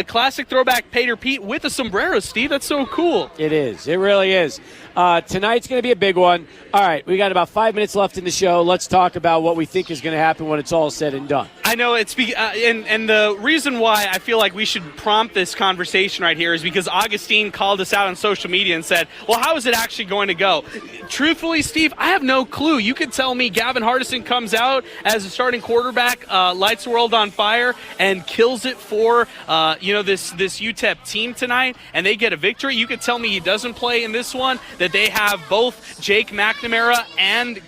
classic throwback Pater Pete with a sombrero. Steve, that's so cool. It is. It really is. Tonight's going to be a big one. All right, we got about 5 minutes left in the show. Let's talk about what we think is going to happen when it's all said and done. I know it's and the reason why I feel like we should prompt this conversation right here is because Augustine called us out on social media and said, well, how is it actually going to go? Truthfully, Steve, I have no clue. You could tell me Gavin Hardison comes out as a starting quarterback, lights the world on fire, and kills it for this UTEP team tonight, and they get a victory. You could tell me he doesn't play in this one, that they have both Jake McNamara and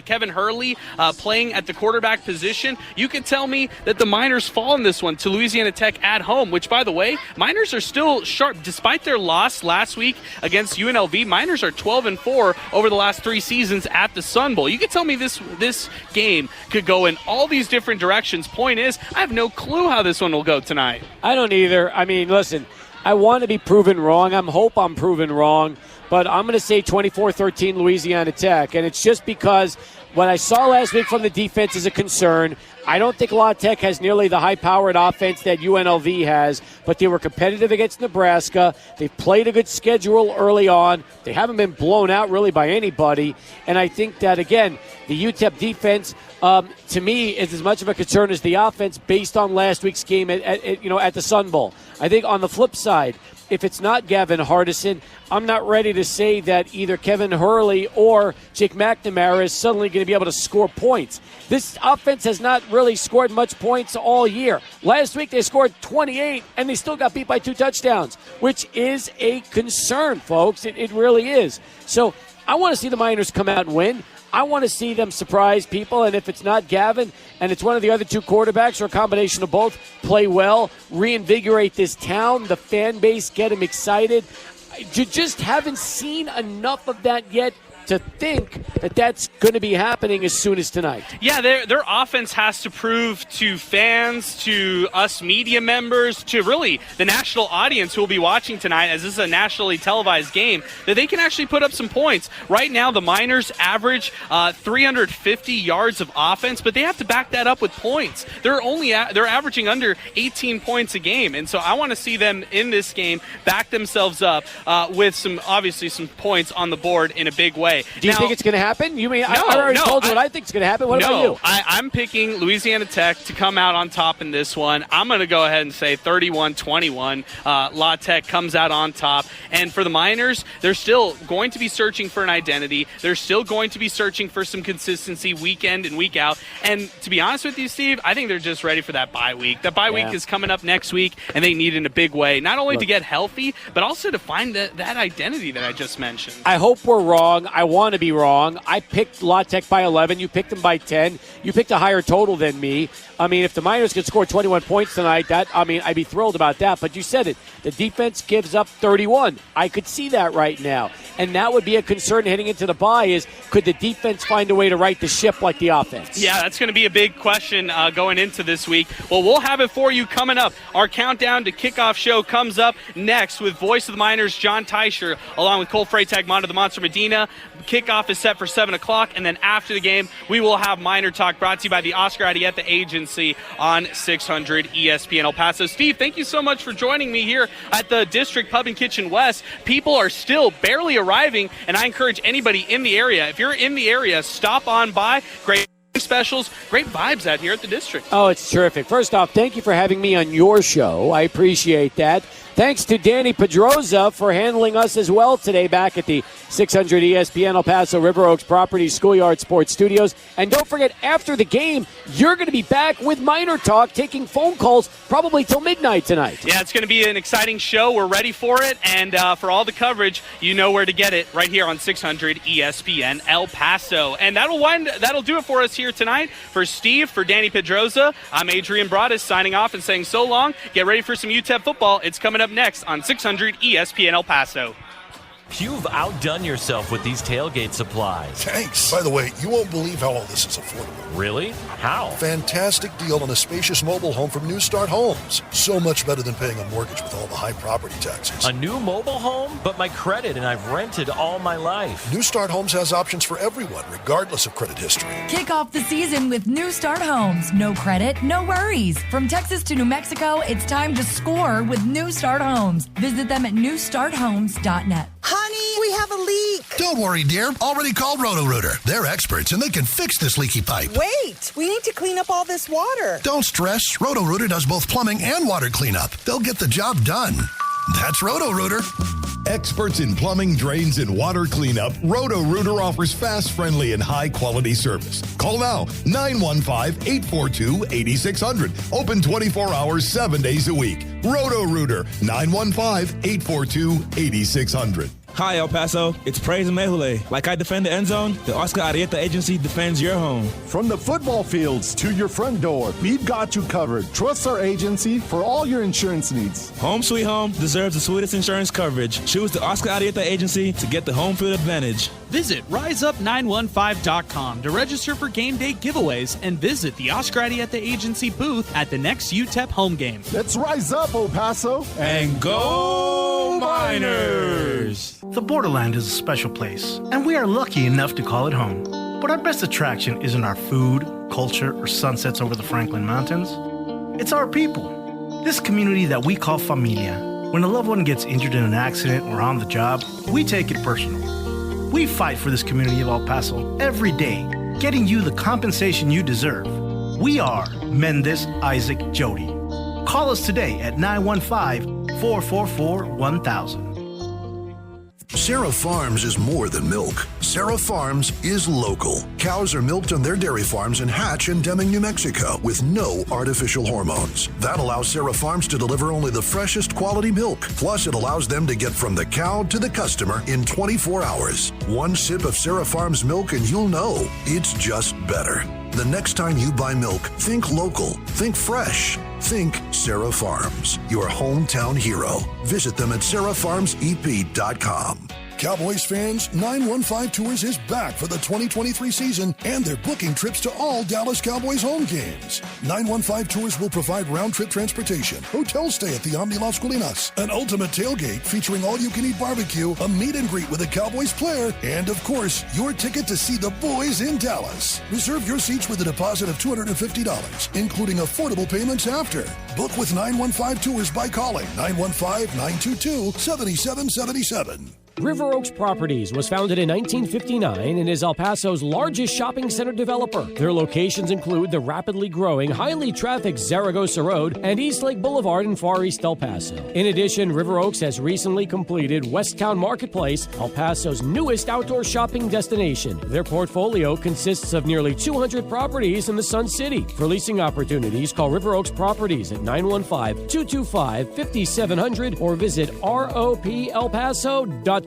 Kevin Hurley playing at the quarterback position. You could tell me that the Miners fall in this one to Louisiana Tech at home, which, by the way, Miners are still sharp. Despite their loss last week against UNLV, Miners are 12-4 over the last 3 seasons at the Sun Bowl. You could tell me this game could go in all these different directions. Point is, I have no clue how this one will go tonight. I don't either. I mean, listen, I want to be proven wrong. I hope I'm proven wrong. But I'm going to say 24-13 Louisiana Tech, and it's just because what I saw last week from the defense is a concern. I don't think La Tech has nearly the high-powered offense that UNLV has, but they were competitive against Nebraska. They've played a good schedule early on. They haven't been blown out really by anybody. And I think that, again, the UTEP defense, to me, is as much of a concern as the offense based on last week's game at the Sun Bowl. I think on the flip side, if it's not Gavin Hardison, I'm not ready to say that either Kevin Hurley or Jake McNamara is suddenly going to be able to score points. This offense has not really scored much points all year. Last week they scored 28, and they still got beat by 2 touchdowns, which is a concern, folks. It really is. So I want to see the Miners come out and win. I want to see them surprise people, and if it's not Gavin and it's one of the other 2 quarterbacks or a combination of both, play well, reinvigorate this town, the fan base, get them excited. You just haven't seen enough of that yet to think that that's going to be happening as soon as tonight. Yeah, their offense has to prove to fans, to us media members, to really the national audience who will be watching tonight, as this is a nationally televised game, that they can actually put up some points. Right now, the Miners average 350 yards of offense, but they have to back that up with points. They're averaging under 18 points a game, and so I want to see them in this game back themselves up with some points on the board in a big way. Do you think it's going to happen? You mean I already told you what I think is going to happen. What about you? I'm picking Louisiana Tech to come out on top in this one. I'm going to go ahead and say 31-21. La Tech comes out on top. And for the Miners, they're still going to be searching for an identity. They're still going to be searching for some consistency week in and week out. And to be honest with you, Steve, I think they're just ready for that bye week. That bye week is coming up next week, and they need it in a big way, not only to get healthy, but also to find that identity that I just mentioned. I hope we're wrong. I want to be wrong. I picked La Tech by 11. You picked them by 10. You picked a higher total than me. I mean, if the Miners could score 21 points tonight, I'd be thrilled about that. But you said it. The defense gives up 31. I could see that right now. And that would be a concern heading into the bye is, could the defense find a way to right the ship like the offense? Yeah, that's going to be a big question going into this week. Well, we'll have it for you coming up. Our countdown to kickoff show comes up next with Voice of the Miners, John Teicher, along with Cole Freytag, Mondo the Monster Medina. Kickoff is set for 7 o'clock, and then after the game, we will have Miner Talk brought to you by the Oscar Arieta Agency on 600 ESPN El Paso. Steve, thank you so much for joining me here at the District Pub and Kitchen West. People are still barely arriving, and I encourage anybody in the area, if you're in the area, stop on by. Great specials, great vibes out here at the District. Oh, it's terrific. First off, thank you for having me on your show. I appreciate that. Thanks to Danny Pedroza for handling us as well today back at the 600 ESPN El Paso River Oaks Properties Schoolyard Sports Studios. And don't forget, after the game, you're going to be back with Miner Talk, taking phone calls probably till midnight tonight. Yeah, it's going to be an exciting show. We're ready for it. And for all the coverage, you know where to get it, right here on 600 ESPN El Paso. And that'll do it for us here tonight. For Steve, for Danny Pedroza, I'm Adrian Broadus signing off and saying so long. Get ready for some UTEP football. It's coming up next on 600 ESPN El Paso. You've outdone yourself with these tailgate supplies. Thanks. By the way, you won't believe how all this is affordable. Really? How? Fantastic deal on a spacious mobile home from New Start Homes. So much better than paying a mortgage with all the high property taxes. A new mobile home? But my credit, and I've rented all my life. New Start Homes has options for everyone, regardless of credit history. Kick off the season with New Start Homes. No credit, no worries. From Texas to New Mexico, it's time to score with New Start Homes. Visit them at newstarthomes.net. Honey, we have a leak. Don't worry, dear. Already called Roto-Rooter. They're experts, and they can fix this leaky pipe. Wait, we need to clean up all this water. Don't stress. Roto-Rooter does both plumbing and water cleanup. They'll get the job done. That's Roto-Rooter. Experts in plumbing, drains, and water cleanup, Roto-Rooter offers fast, friendly, and high-quality service. Call now, 915-842-8600. Open 24 hours, 7 days a week. Roto-Rooter, 915-842-8600. Hi, El Paso. It's Praise and Mehule. Like I defend the end zone, the Oscar Arieta Agency defends your home. From the football fields to your front door, we've got you covered. Trust our agency for all your insurance needs. Home Sweet Home deserves the sweetest insurance coverage. Choose the Oscar Arieta Agency to get the home field advantage. Visit RiseUp915.com to register for game day giveaways and visit the Oscar Arieta Agency booth at the next UTEP home game. Let's rise up, El Paso. And go Miners! The Borderland is a special place, and we are lucky enough to call it home. But our best attraction isn't our food, culture, or sunsets over the Franklin Mountains. It's our people. This community that we call familia. When a loved one gets injured in an accident or on the job, we take it personal. We fight for this community of El Paso every day, getting you the compensation you deserve. We are Mendez Isaac Jody. Call us today at 915-444-1000. Sarah Farms is more than milk. Sarah Farms is local. Cows are milked on their dairy farms in Hatch and Deming, New Mexico, with no artificial hormones. That allows Sarah Farms to deliver only the freshest quality milk. Plus, it allows them to get from the cow to the customer in 24 hours. One sip of Sarah Farms milk and you'll know it's just better. The next time you buy milk, think local, think fresh, think Sarah Farms, your hometown hero. Visit them at sarahfarmsep.com. Cowboys fans, 915 Tours is back for the 2023 season, and they're booking trips to all Dallas Cowboys home games. 915 Tours will provide round-trip transportation, hotel stay at the Omni Las Colinas, an ultimate tailgate featuring all-you-can-eat barbecue, a meet and greet with a Cowboys player, and, of course, your ticket to see the boys in Dallas. Reserve your seats with a deposit of $250, including affordable payments after. Book with 915 Tours by calling 915-922-7777. River Oaks Properties was founded in 1959 and is El Paso's largest shopping center developer. Their locations include the rapidly growing, highly trafficked Zaragoza Road and East Lake Boulevard in Far East El Paso. In addition, River Oaks has recently completed Westtown Marketplace, El Paso's newest outdoor shopping destination. Their portfolio consists of nearly 200 properties in the Sun City. For leasing opportunities, call River Oaks Properties at 915-225-5700 or visit roplpaso.com.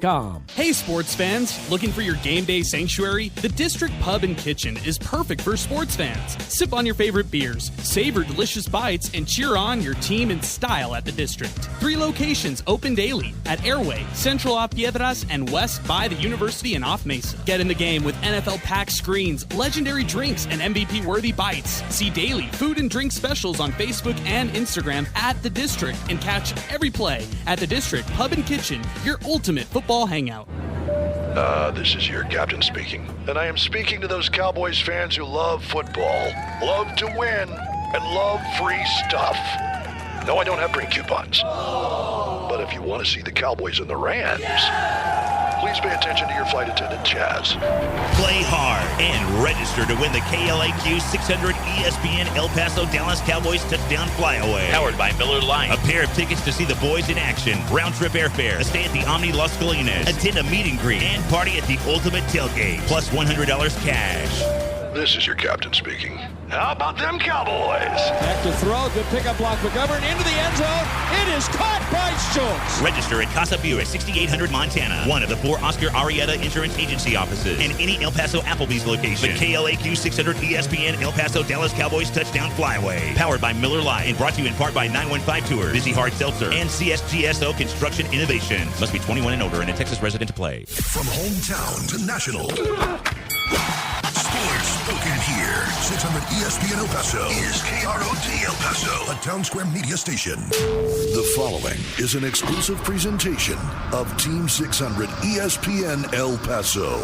Hey sports fans, looking for your game day sanctuary? The District Pub and Kitchen is perfect for sports fans. Sip on your favorite beers, savor delicious bites, and cheer on your team in style at the District. 3 locations open daily at Airway, Central Off Piedras, and West by the University and Off Mesa. Get in the game with NFL packed screens, legendary drinks, and MVP-worthy bites. See daily food and drink specials on Facebook and Instagram at the District, and catch every play at the District Pub and Kitchen, your ultimate football hangout. This is your captain speaking. And I am speaking to those Cowboys fans who love football, love to win, and love free stuff. No, I don't have drink coupons. But if you want to see the Cowboys and the Rams, please pay attention to your flight attendant, Chaz. Play hard and register to win the KLAQ 600 ESPN El Paso Dallas Cowboys touchdown flyaway. Powered by Miller Lite. A pair of tickets to see the boys in action. Round-trip airfare. A stay at the Omni Las Colinas. Attend a meet and greet. And party at the Ultimate Tailgate. Plus $100 cash. This is your captain speaking. How about them Cowboys? Back to throw. Good pickup block. McGovern into the end zone. It is caught by Schultz. Register at Casa Buick, 6800 Montana. One of the 4 Oscar Arrieta Insurance Agency offices. And any El Paso Applebee's location. The KLAQ 600 ESPN El Paso Dallas Cowboys touchdown flyaway. Powered by Miller Lite. And brought to you in part by 915 Tours, Busy Hard Seltzer, and CSGSO Construction Innovation. Must be 21 and older and a Texas resident to play. From hometown to national. Sports spoken here. 600 ESPN El Paso is KROT El Paso, a Town Square media station. The following is an exclusive presentation of Team 600 ESPN El Paso.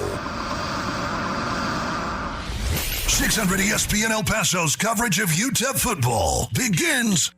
600 ESPN El Paso's coverage of UTEP football begins